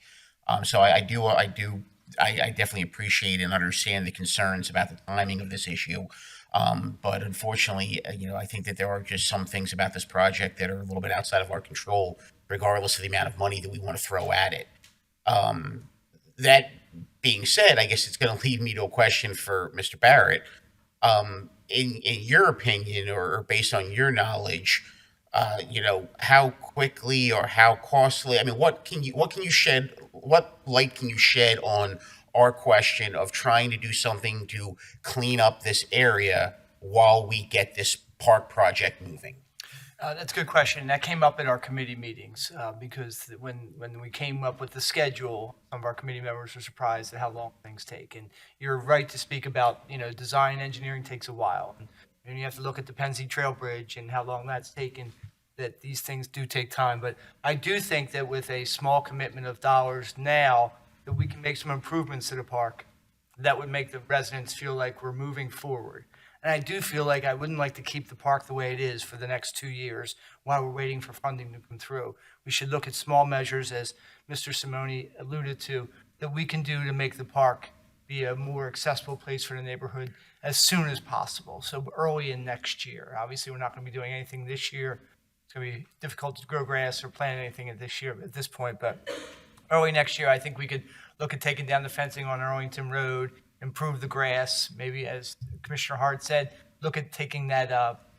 So I definitely appreciate and understand the concerns about the timing of this issue. But unfortunately, I think that there are just some things about this project that are a little bit outside of our control, regardless of the amount of money that we want to throw at it. That being said, I guess it's going to lead me to a question for Mr. Barrett. In your opinion, or based on your knowledge, how quickly or how costly? I mean, what light can you shed on our question of trying to do something to clean up this area while we get this park project moving? That's a good question. That came up in our committee meetings because when we came up with the schedule, some of our committee members were surprised at how long things take. And you're right to speak about, design engineering takes a while. And you have to look at the Pennsy Trail Bridge and how long that's taken, that these things do take time. But I do think that with a small commitment of dollars now, that we can make some improvements to the park that would make the residents feel like we're moving forward. And I do feel like I wouldn't like to keep the park the way it is for the next 2 years while we're waiting for funding to come through. We should look at small measures, as Mr. Simone alluded to, that we can do to make the park be a more accessible place for the neighborhood as soon as possible. So early in next year. Obviously, we're not going to be doing anything this year. It's going to be difficult to grow grass or plant anything at this point, but early next year, I think we could look at taking down the fencing on Arlington Road, improve the grass, maybe as Commissioner Hart said, look at taking that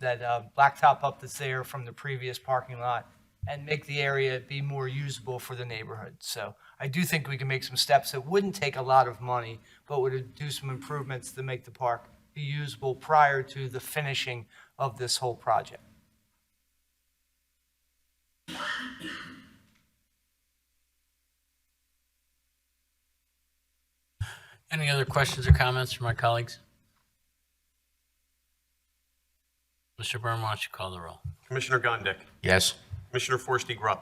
blacktop up that's there from the previous parking lot and make the area be more usable for the neighborhood. So I do think we can make some steps that wouldn't take a lot of money, but would do some improvements to make the park be usable prior to the finishing of this whole project. Any other questions or comments from my colleagues? Mr. Byrne, why don't you call the roll? Commissioner Gondik. Yes. Commissioner Forresty Grubb.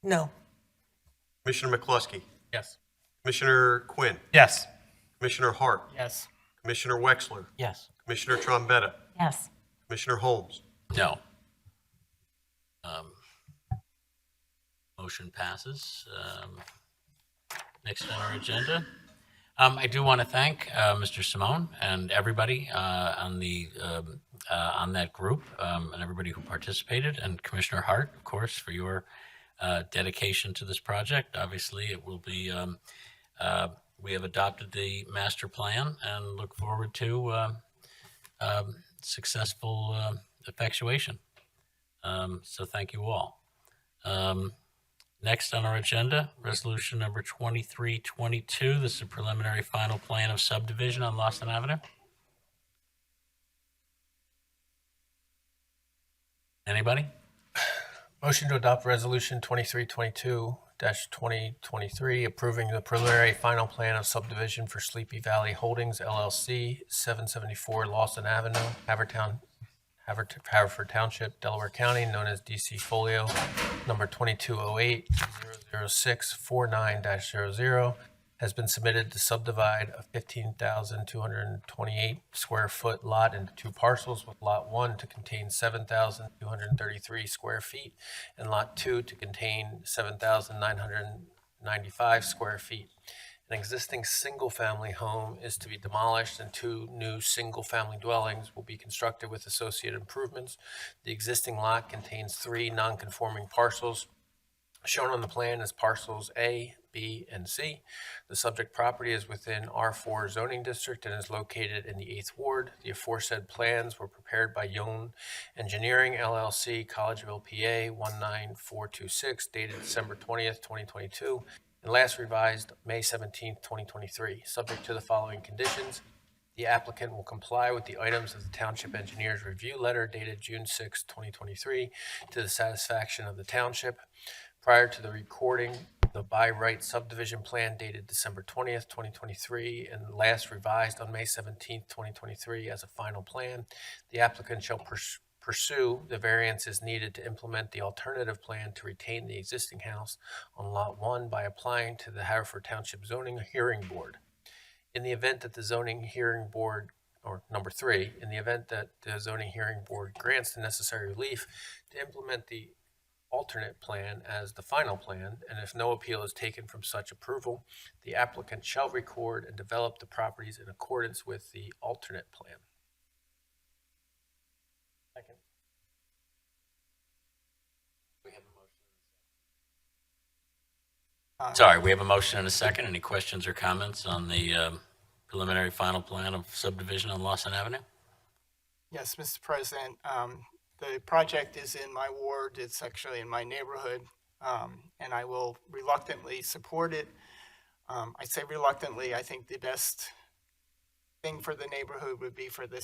No. Commissioner McCluskey. Yes. Commissioner Quinn. Yes. Commissioner Hart. Yes. Commissioner Wexler. Yes. Commissioner Trombetta. Yes. Commissioner Holmes. No. Motion passes. Next on our agenda, I do want to thank Mr. Simone and everybody on that group and everybody who participated, and Commissioner Hart, of course, for your dedication to this project. Obviously, it will be. We have adopted the master plan and look forward to successful effectuation. So thank you all. Next on our agenda, resolution number 2322. This is a preliminary final plan of subdivision on Lawson Avenue. Anybody? Motion to adopt resolution 2322-2023, approving the preliminary final plan of subdivision for Sleepy Valley Holdings LLC, 774 Lawson Avenue, Haverford Township, Delaware County, known as DC Folio number 2208-00649-00, has been submitted to subdivide a 15,228 square foot lot into two parcels, with lot 1 to contain 7,233 square feet and lot 2 to contain 7,995 square feet. An existing single-family home is to be demolished and 2 new single-family dwellings will be constructed with associated improvements. The existing lot contains 3 non-conforming parcels shown on the plan as parcels A, B, and C. The subject property is within R4 zoning district and is located in the 8th Ward. The aforesaid plans were prepared by Yoan Engineering LLC, Collegeville, PA 19426, dated December 20th, 2022. And last revised May 17, 2023. Subject to the following conditions: the applicant will comply with the items of the Township Engineer's Review Letter dated June 6, 2023, to the satisfaction of the Township. Prior to the recording, the by right subdivision plan dated December 20th, 2023, and last revised on May 17, 2023 as a final plan, the applicant shall pursue the variances needed to implement the alternative plan to retain the existing house on Lot 1 by applying to the Haverford Township Zoning Hearing Board. In the event that the Zoning Hearing Board, or number 3, in the event that the Zoning Hearing Board grants the necessary relief to implement the alternate plan as the final plan, and if no appeal is taken from such approval, the applicant shall record and develop the properties in accordance with the alternate plan. Sorry, we have a motion and a second. Any questions or comments on the preliminary final plan of subdivision on Lawson Avenue? Yes, Mr. President, the project is in my ward. It's actually in my neighborhood, and I will reluctantly support it. I say reluctantly. I think the best thing for the neighborhood would be for the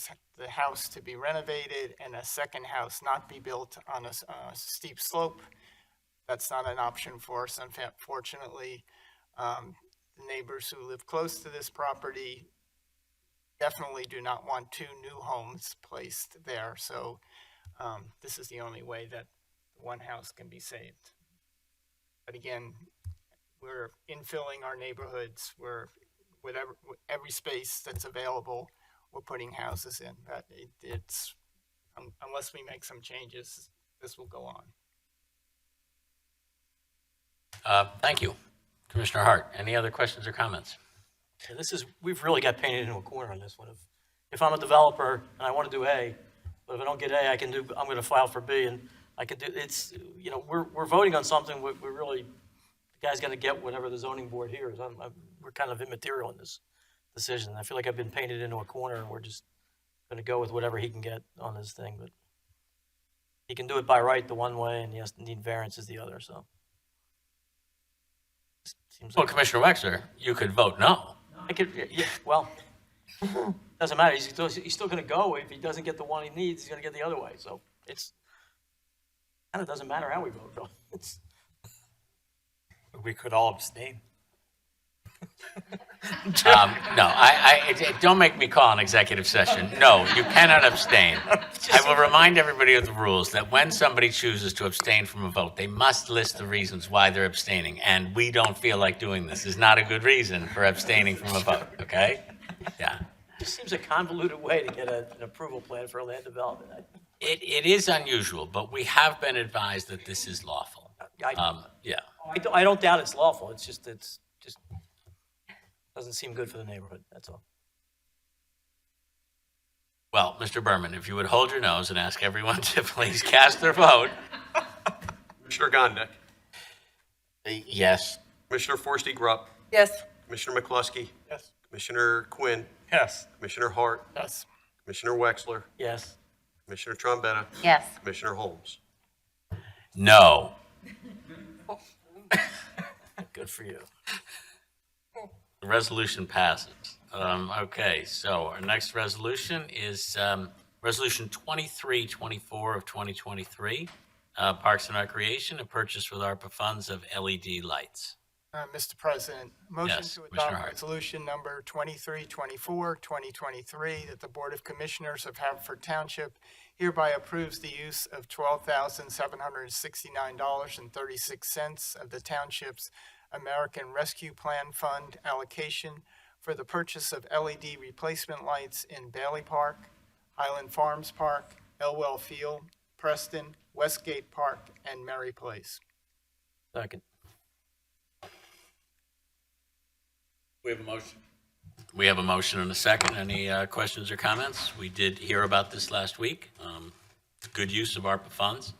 house to be renovated and a second house not be built on a steep slope. That's not an option for us, unfortunately. The neighbors who live close to this property definitely do not want 2 new homes placed there. So this is the only way that one house can be saved. But again, we're infilling our neighborhoods. We're every space that's available, we're putting houses in. It's unless we make some changes, this will go on. Thank you. Commissioner Hart, any other questions or comments? Yeah, we've really got painted into a corner on this one. If I'm a developer and I want to do A, but if I don't get A, I'm going to file for B, and I can do, we're voting on something, we're really, the guy's going to get whatever the zoning board hears. We're kind of immaterial in this decision. I feel like I've been painted into a corner, and we're just going to go with whatever he can get on this thing, but he can do it by right the one way, and he has to need variances the other, so. Well, Commissioner Wexler, you could vote no. I could, yeah, well, doesn't matter. He's still going to go. If he doesn't get the one he needs, he's going to get the other way. So it's kind of doesn't matter how we vote, though. We could all abstain. No, don't make me call an executive session. No, you cannot abstain. I will remind everybody of the rules that when somebody chooses to abstain from a vote, they must list the reasons why they're abstaining. And we don't feel like doing this. Is not a good reason for abstaining from a vote, okay? Yeah. It just seems a convoluted way to get an approval plan for a land development. It is unusual, but we have been advised that this is lawful. Yeah. I don't doubt it's lawful. It's just doesn't seem good for the neighborhood, that's all. Well, Mr. Berman, if you would hold your nose and ask everyone to please cast their vote. Commissioner Gondik. Yes. Commissioner Forresty Grubb. Yes. Commissioner McCluskey. Yes. Commissioner Quinn. Yes. Commissioner Hart. Yes. Commissioner Wexler. Yes. Commissioner Trombetta. Yes. Commissioner Holmes. No. Good for you. The resolution passes. Okay, so our next resolution is Resolution 2324 of 2023, Parks and Recreation, a purchase with ARPA funds of LED lights. Mr. President, motion Yes, to Commissioner adopt Hart. resolution number 2324, 2023, that the Board of Commissioners of Haverford Township hereby approves the use of $12,769.36 of the township's American Rescue Plan Fund allocation for the purchase of LED replacement lights in Bailey Park, Highland Farms Park, Elwell Field, Preston, Westgate Park, and Mary Place. Second. We have a motion. We have a motion and a second. Any questions or comments? We did hear about this last week. Good use of ARPA funds.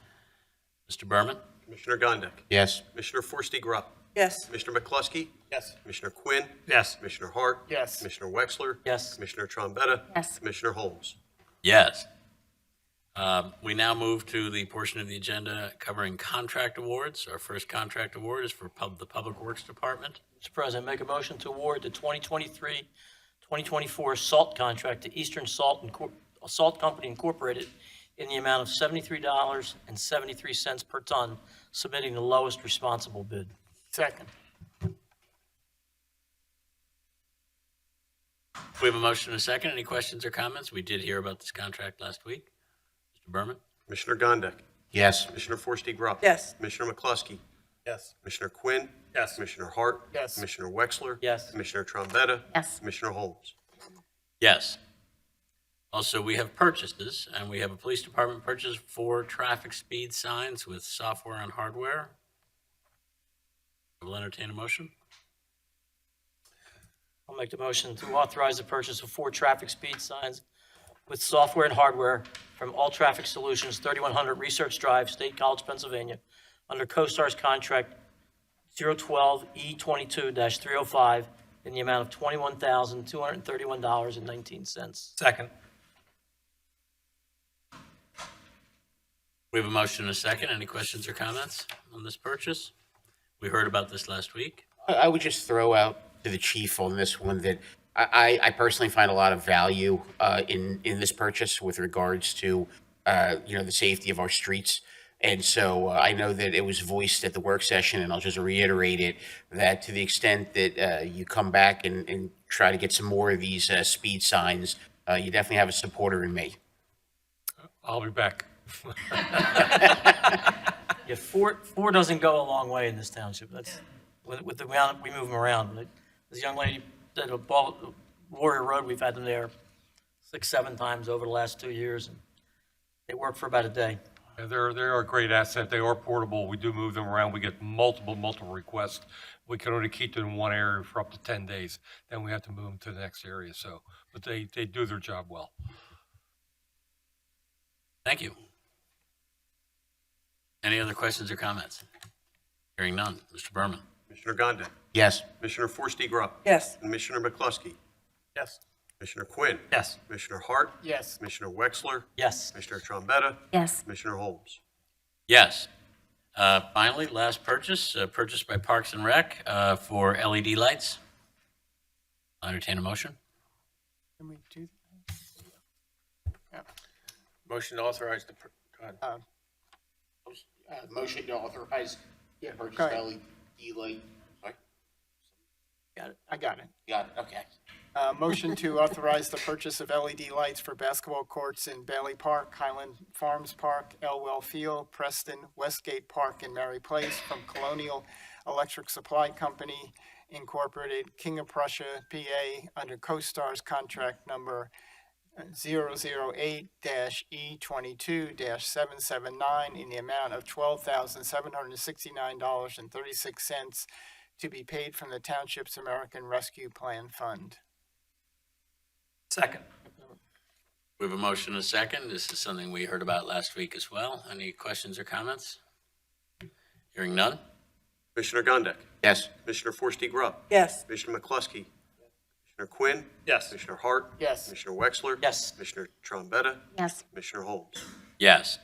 Mr. Berman? Commissioner Gondik. Yes. Commissioner Forresty Grubb. Yes. Commissioner McCluskey. Yes. Commissioner Quinn. Yes. Commissioner Hart. Yes. Commissioner Wexler. Yes. Commissioner Trombetta. Yes. Commissioner Holmes. Yes. We now move to the portion of the agenda covering contract awards. Our first contract award is for the Public Works Department. Mr. President, make a motion to award the 2023-2024 salt contract to Eastern Salt Company Incorporated in the amount of $73.73 per ton, submitting the lowest responsible bid. Second. We have a motion and a second. Any questions or comments? We did hear about this contract last week. Mr. Berman? Commissioner Gondik. Yes. Commissioner Forresty Grubb. Yes. Commissioner McCluskey. Yes. Commissioner Quinn. Yes. Commissioner Hart. Yes. Commissioner Wexler. Yes. Commissioner Trombetta. Yes. Commissioner Holmes. Yes. Also, we have purchases, and we have a police department purchase for traffic speed signs with software and hardware. I will entertain a motion. I'll make the motion to authorize the purchase of 4 traffic speed signs with software and hardware from All Traffic Solutions, 3100 Research Drive, State College, Pennsylvania, under CoStar's contract 012E22-305 in the amount of $21,231.19. Second. We have a motion and a second. Any questions or comments on this purchase? We heard about this last week. I would just throw out to the chief on this one that I personally find a lot of value in this purchase with regards to the safety of our streets. And so I know that it was voiced at the work session, and I'll just reiterate it, that to the extent that you come back and try to get some more of these speed signs, you definitely have a supporter in me. I'll be back. Yeah, four doesn't go a long way in this township. That's with the amount we move them around. But this young lady that bought Warrior Road, we've had them there 6-7 times over the last 2 years, and they work for about a day. Yeah, they're a great asset. They are portable. We do move them around. We get multiple requests. We can only keep them in one area for up to 10 days. Then we have to move them to the next area. So, but they do their job well. Thank you. Any other questions or comments? Hearing none. Mr. Berman. Commissioner Gondik. Yes. Commissioner Forresty-Grubb. Yes. Commissioner McCluskey. Yes. Commissioner Quinn. Yes. Commissioner Hart. Yes. Commissioner Wexler. Yes. Commissioner Trombetta. Yes. Commissioner Holmes. Yes. Finally, last purchase, purchased by Parks and Rec for LED lights. I'll entertain a motion. Can we do Motion to authorize the, motion to authorize purchase Go ahead. LED light. Sorry. I got it. Got it, okay. Motion to authorize the purchase of LED lights for basketball courts in Bailey Park, Highland Farms Park, Elwell Field, Preston, Westgate Park, and Mary Place from Colonial Electric Supply Company Incorporated, King of Prussia, PA, under CoStar's contract number 008-E22-779 in the amount of $12,769.36 to be paid from the Township's American Rescue Plan Fund. Second. We have a motion and a second. This is something we heard about last week as well. Any questions or comments? Hearing none. Commissioner Gondik. Yes. Commissioner Forresty-Grubb. Yes. Commissioner McCluskey. Commissioner Quinn. Yes. Commissioner Hart. Yes. Commissioner Wexler. Yes. Commissioner Trombetta. Yes. Commissioner Holmes. Yes.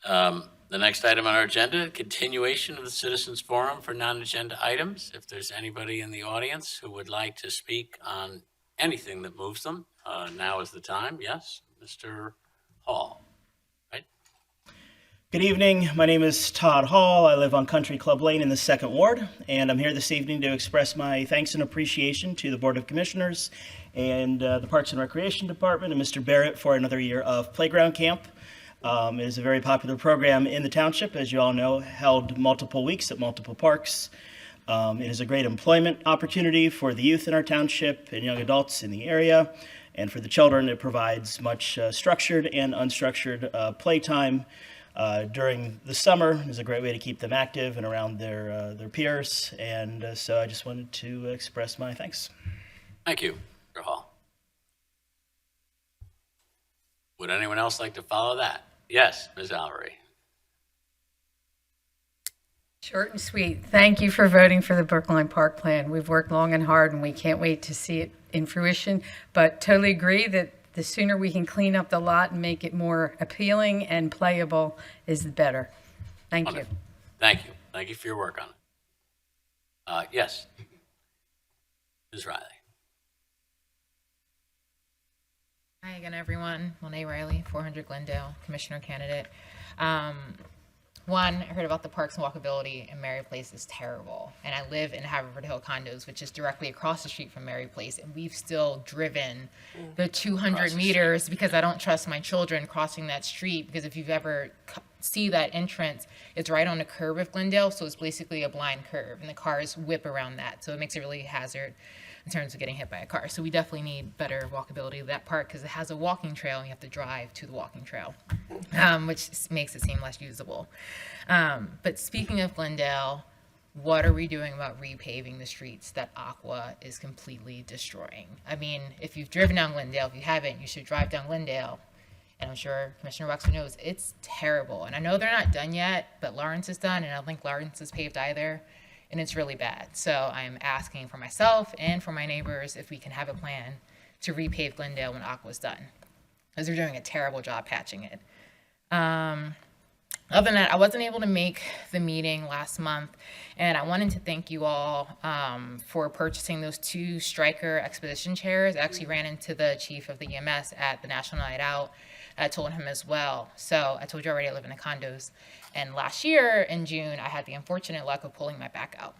The next item on our agenda, continuation of the Citizens Forum for non-agenda items. If there's anybody in the audience who would like to speak on anything that moves them, now is the time. Yes, Mr. Hall. Right? Good evening. My name is Todd Hall. I live on Country Club Lane in the 2nd Ward, and I'm here this evening to express my thanks and appreciation to the Board of Commissioners and the Parks and Recreation Department and Mr. Barrett for another year of Playground Camp. It is a very popular program in the township, as you all know, held multiple weeks at multiple parks. It is a great employment opportunity for the youth in our township and young adults in the area. And for the children, it provides much structured and unstructured playtime during the summer. It's a great way to keep them active and around their peers. And so I just wanted to express my thanks. Thank you, Mr. Hall. Would anyone else like to follow that? Yes, Ms. Alvery. Short and sweet. Thank you for voting for the Brookline Park Plan. We've worked long and hard, and we can't wait to see it in fruition, but totally agree that the sooner we can clean up the lot and make it more appealing and playable is the better. Thank you. Thank you. Thank you for your work on it. Yes. Ms. Riley. Hi again, everyone. Monet Riley, 400 Glendale, Commissioner candidate. One, I heard about the parks and walkability, and Mary Place is terrible. And I live in Haverford Hill Condos, which is directly across the street from Mary Place, and we've still driven the 200 meters because I don't trust my children crossing that street, because if you've ever see that entrance, it's right on a curve of Glendale, so it's basically a blind curve, and the cars whip around that, so it makes it really a hazard in terms of getting hit by a car. So we definitely need better walkability of that park because it has a walking trail and you have to drive to the walking trail, which makes it seem less usable. But speaking of Glendale, what are we doing about repaving the streets that Aqua is completely destroying? I mean, if you've driven down Glendale, if you haven't, you should drive down Glendale. And I'm sure Commissioner Wexler knows it's terrible. And I know they're not done yet, but Lawrence is done, and I don't think Lawrence is paved either. and it's really bad. So I'm asking for myself and for my neighbors if we can have a plan to repave Glendale when Aqua's done, because they're doing a terrible job patching it. Other than that, I wasn't able to make the meeting last month, and I wanted to thank you all for purchasing those 2 Stryker Expedition chairs. I actually ran into the chief of the EMS at the National Night Out. I told him as well. So I told you already I live in the condos. And last year in June, I had the unfortunate luck of pulling my back out.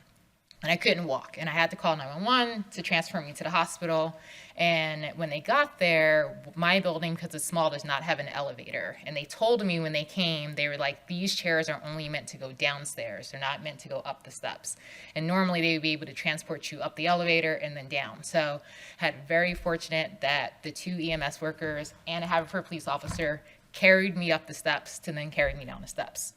And I couldn't walk, and I had to call 911 to transfer me to the hospital. And when they got there, my building, because it's small, does not have an elevator. And they told me when they came, they were like, these chairs are only meant to go downstairs. They're not meant to go up the steps. And normally they would be able to transport you up the elevator and then down. So I had very fortunate that the 2 EMS workers and a Haverford police officer carried me up the steps to then carry me down the steps.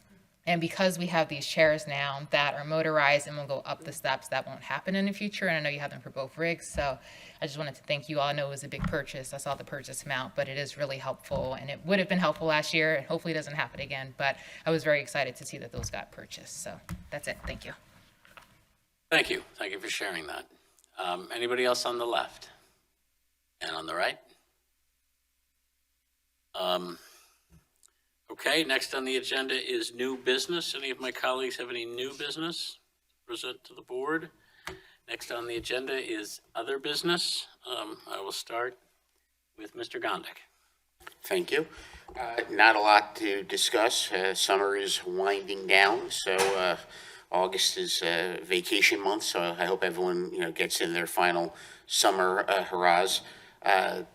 And because we have these chairs now that are motorized and will go up the steps, that won't happen in the future. And I know you have them for both rigs. So I just wanted to thank you all. I know it was a big purchase. I saw the purchase amount, but it is really helpful. And it would have been helpful last year. And hopefully it doesn't happen again. But I was very excited to see that those got purchased. So that's it. Thank you. Thank you. Thank you for sharing that. Anybody else on the left? And on the right? Okay, next on the agenda is new business. Any of my colleagues have any new business to present to the board? Next on the agenda is other business. I will start with Mr. Gondik. Thank you. Not a lot to discuss. Summer is winding down, so August is vacation month, so I hope everyone gets in their final summer hurrahs. I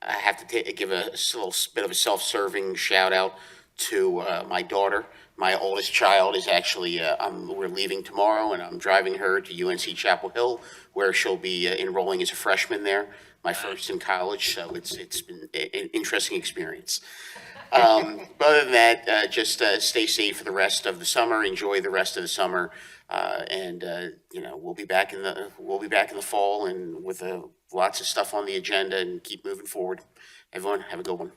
have to give a little bit of a self-serving shout out to my daughter. My oldest child is actually, we're leaving tomorrow, and I'm driving her to UNC Chapel Hill, where she'll be enrolling as a freshman there, my first in college, so it's been an interesting experience. But other than that, just stay safe for the rest of the summer, enjoy the rest of the summer, and we'll be back in the fall and with lots of stuff on the agenda and keep moving forward. Everyone, have a good one.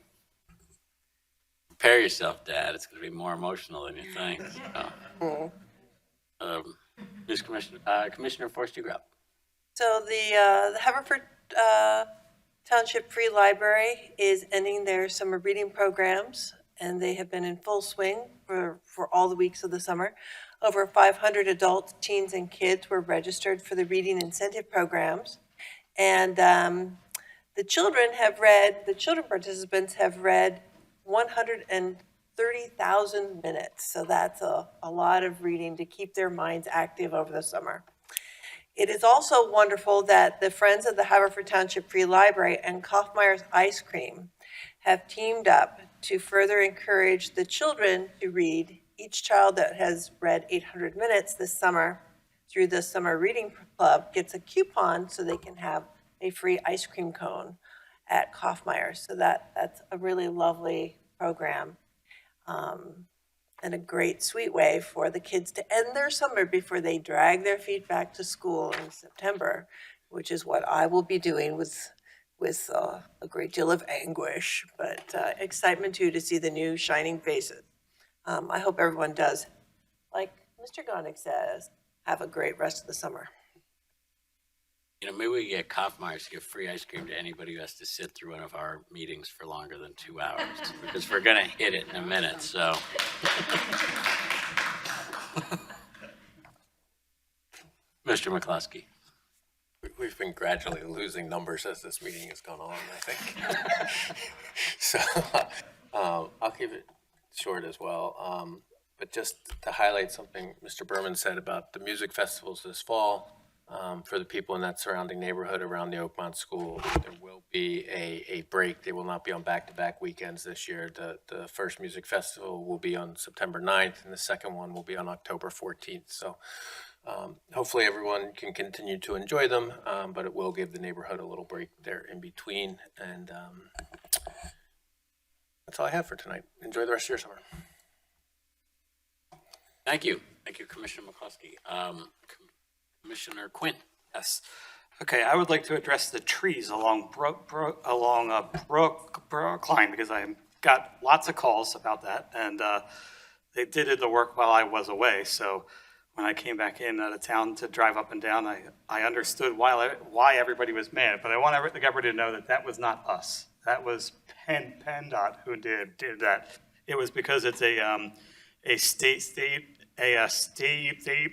Prepare yourself, Dad. It's going to be more emotional than you think. Ms. Commissioner Forster, you up. So the Haverford Township Free Library is ending their summer reading programs, and they have been in full swing for all the weeks of the summer. Over 500 adults, teens, and kids were registered for the reading incentive programs. And the children participants have read 130,000 minutes. So that's a lot of reading to keep their minds active over the summer. It is also wonderful that the Friends of the Haverford Township Free Library and Kaufmeyer's Ice Cream have teamed up to further encourage the children to read. Each child that has read 800 minutes this summer through the Summer Reading Club gets a coupon so they can have a free ice cream cone at Kaufmeyer's. So that's a really lovely program and a great sweet way for the kids to end their summer before they drag their feet back to school in September, which is what I will be doing with a great deal of anguish, but excitement too to see the new shining faces. I hope everyone does, like Mr. Gondik says, have a great rest of the summer. Maybe we get Kaufmeyer's to give free ice cream to anybody who has to sit through one of our meetings for longer than 2 hours, because we're going to hit it in a minute, so. Mr. McCluskey. We've been gradually losing numbers as this meeting has gone on, I think. So I'll keep it short as well. But just to highlight something Mr. Berman said about the music festivals this fall, for the people in that surrounding neighborhood around the Oakmont School, there will be a break. They will not be on back-to-back weekends this year. The first music festival will be on September 9th, and the second one will be on October 14th. So hopefully everyone can continue to enjoy them, but it will give the neighborhood a little break there in between. And that's all I have for tonight. Enjoy the rest of your summer. Thank you. Thank you, Commissioner McCluskey. Commissioner Quinn. Yes. Okay, I would like to address the trees along Brookline, because I got lots of calls about that, and they did the work while I was away. So when I came back in out of town to drive up and down, I understood why everybody was mad, but I want everybody to know that that was not us. That was PennDOT who did that. It was because it's a state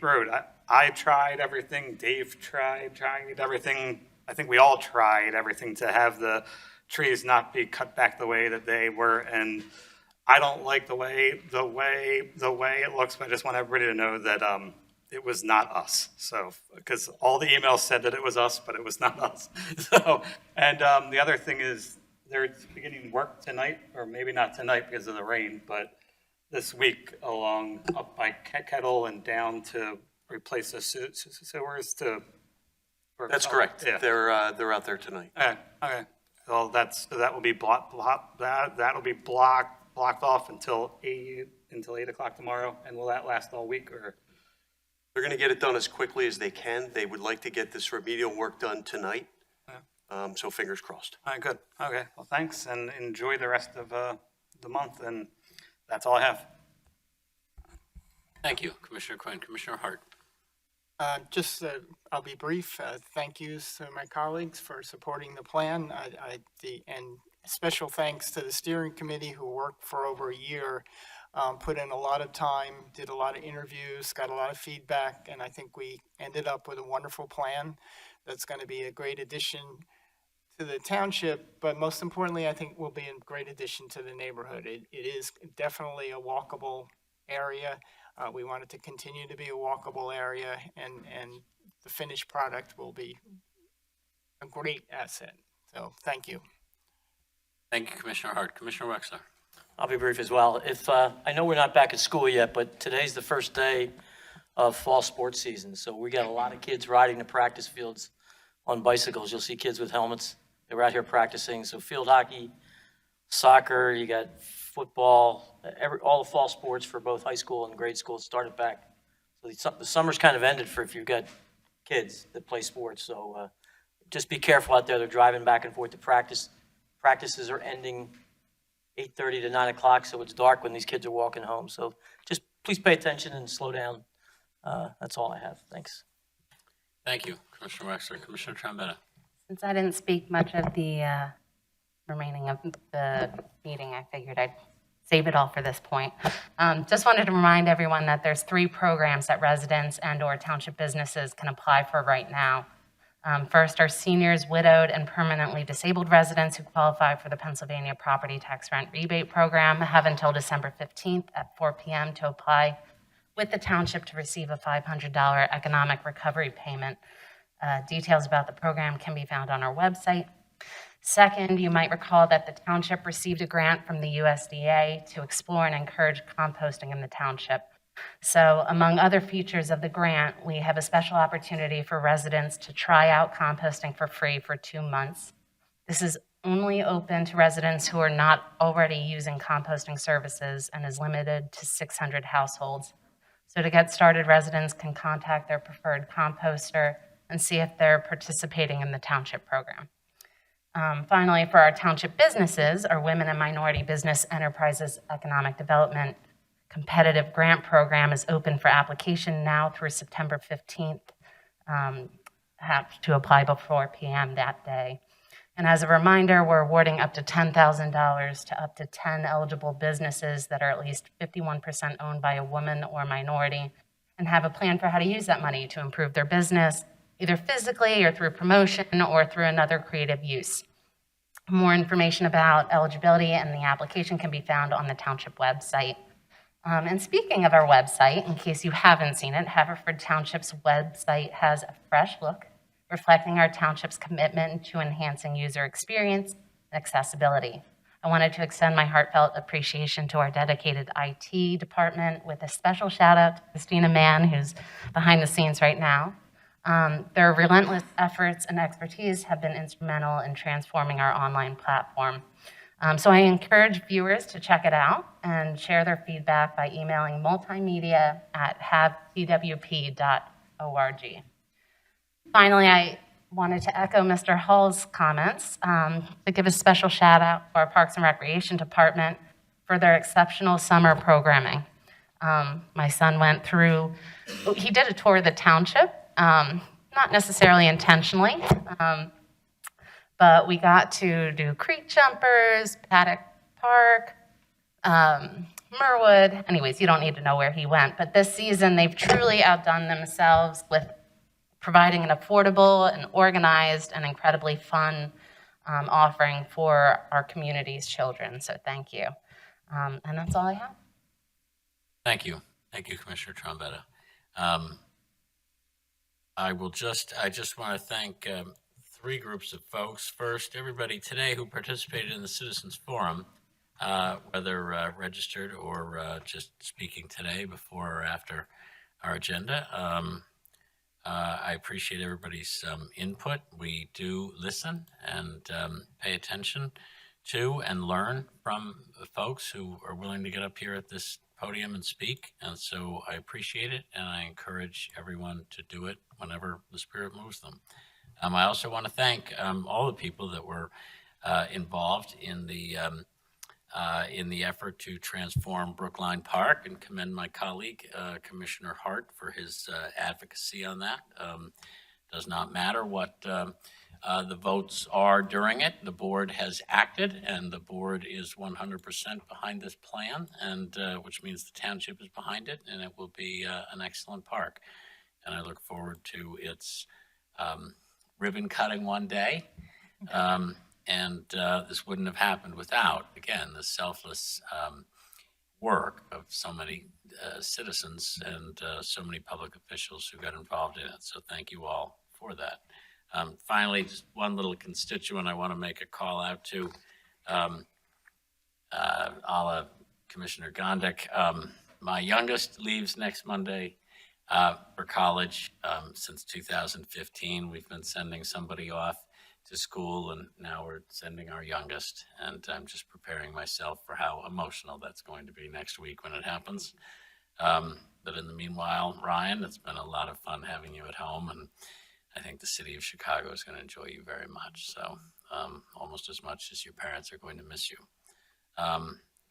road. I tried everything. Dave tried everything. I think we all tried everything to have the trees not be cut back the way that they were, and I don't like the way it looks, but I just want everybody to know that it was not us. So, because all the emails said that it was us, but it was not us. So, and the other thing is they're beginning work tonight, or maybe not tonight because of the rain, but this week along up by Kettle and down to replace the sewers to. That's correct. Yeah. They're out there tonight. Okay. Well, that will be that'll be blocked off until 8 o'clock tomorrow, and will that last all week or? They're going to get it done as quickly as they can. They would like to get this remedial work done tonight. So fingers crossed. All right, good. Okay, well, thanks, and enjoy the rest of the month, and that's all I have. Thank you, Commissioner Quinn. Commissioner Hart. I'll be brief. Thank yous to my colleagues for supporting the plan. And special thanks to the steering committee who worked for over a year, put in a lot of time, did a lot of interviews, got a lot of feedback, and I think we ended up with a wonderful plan that's going to be a great addition to the township, but most importantly, I think will be a great addition to the neighborhood. It is definitely a walkable area. We want it to continue to be a walkable area, and the finished product will be a great asset. So thank you. Thank you, Commissioner Hart. Commissioner Wexler. I'll be brief as well. I know we're not back at school yet, but today's the first day of fall sports season. So we got a lot of kids riding the practice fields on bicycles. You'll see kids with helmets. They were out here practicing. So field hockey, soccer, you got football, all the fall sports for both high school and grade school started back. So the summer's kind of ended for if you've got kids that play sports. So just be careful out there. They're driving back and forth to practice. Practices are ending 8:30 to 9 o'clock, so it's dark when these kids are walking home. So just please pay attention and slow down. That's all I have. Thanks. Thank you, Commissioner Wexler. Commissioner Trombetta. Since I didn't speak much of the remaining of the meeting, I figured I'd save it all for this point. Just wanted to remind everyone that there's 3 programs that residents and/or township businesses can apply for right now. First, our seniors, widowed, and permanently disabled residents who qualify for the Pennsylvania Property Tax Rent Rebate Program have until December 15th at 4 p.m. to apply with the township to receive a $500 economic recovery payment. Details about the program can be found on our website. Second, you might recall that the township received a grant from the USDA to explore and encourage composting in the township. So among other features of the grant, we have a special opportunity for residents to try out composting for free for 2 months. This is only open to residents who are not already using composting services and is limited to 600 households. So to get started, residents can contact their preferred composter and see if they're participating in the township program. Finally, for our township businesses, our Women and Minority Business Enterprises Economic Development Competitive Grant Program is open for application now through September 15th. Have to apply before p.m. that day. And as a reminder, we're awarding up to $10,000 to up to 10 eligible businesses that are at least 51% owned by a woman or minority and have a plan for how to use that money to improve their business, either physically or through promotion or through another creative use. More information about eligibility and the application can be found on the township website. And speaking of our website, in case you haven't seen it, Haverford Township's website has a fresh look, reflecting our township's commitment to enhancing user experience and accessibility. I wanted to extend my heartfelt appreciation to our dedicated IT department with a special shout out to Christina Mann, who's behind the scenes right now. Their relentless efforts and expertise have been instrumental in transforming our online platform. So I encourage viewers to check it out and share their feedback by emailing multimedia@havtwp.org. Finally, I wanted to echo Mr. Hall's comments to give a special shout out to our Parks and Recreation Department for their exceptional summer programming. My son went through, he did a tour of the township, not necessarily intentionally, but we got to do creek jumpers, Paddock Park, Merwood. Anyways, you don't need to know where he went. But this season, they've truly outdone themselves with providing an affordable and organized and incredibly fun offering for our community's children. So thank you. And that's all I have. Thank you. Thank you, Commissioner Trombetta. I just want to thank three groups of folks. First, everybody today who participated in the Citizens Forum, whether registered or just speaking today before or after our agenda. I appreciate everybody's input. We do listen and pay attention to and learn from the folks who are willing to get up here at this podium and speak. And so I appreciate it, and I encourage everyone to do it whenever the spirit moves them. I also want to thank all the people that were involved in the effort to transform Brookline Park, and commend my colleague, Commissioner Hart, for his advocacy on that. Does not matter what the votes are during it. The board has acted, and the board is 100% behind this plan, and which means the township is behind it, and it will be an excellent park. And I look forward to its ribbon cutting one day. And this wouldn't have happened without, again, the selfless work of so many citizens and so many public officials who got involved in it. So thank you all for that. Finally, just one little constituent I want to make a call out to, a la Commissioner Gondik. My youngest leaves next Monday for college. Since 2015, we've been sending somebody off to school, and now we're sending our youngest, and I'm just preparing myself for how emotional that's going to be next week when it happens. But in the meanwhile, Ryan, it's been a lot of fun having you at home, and I think the city of Chicago is going to enjoy you very much, so almost as much as your parents are going to miss you.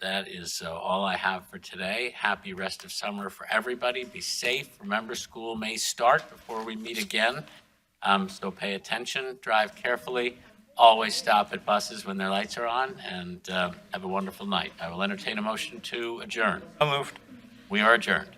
That is all I have for today. Happy rest of summer for everybody. Be safe. Remember, school may start before we meet again. So pay attention, drive carefully, always stop at buses when their lights are on, and have a wonderful night. I will entertain a motion to adjourn. So moved. We are adjourned.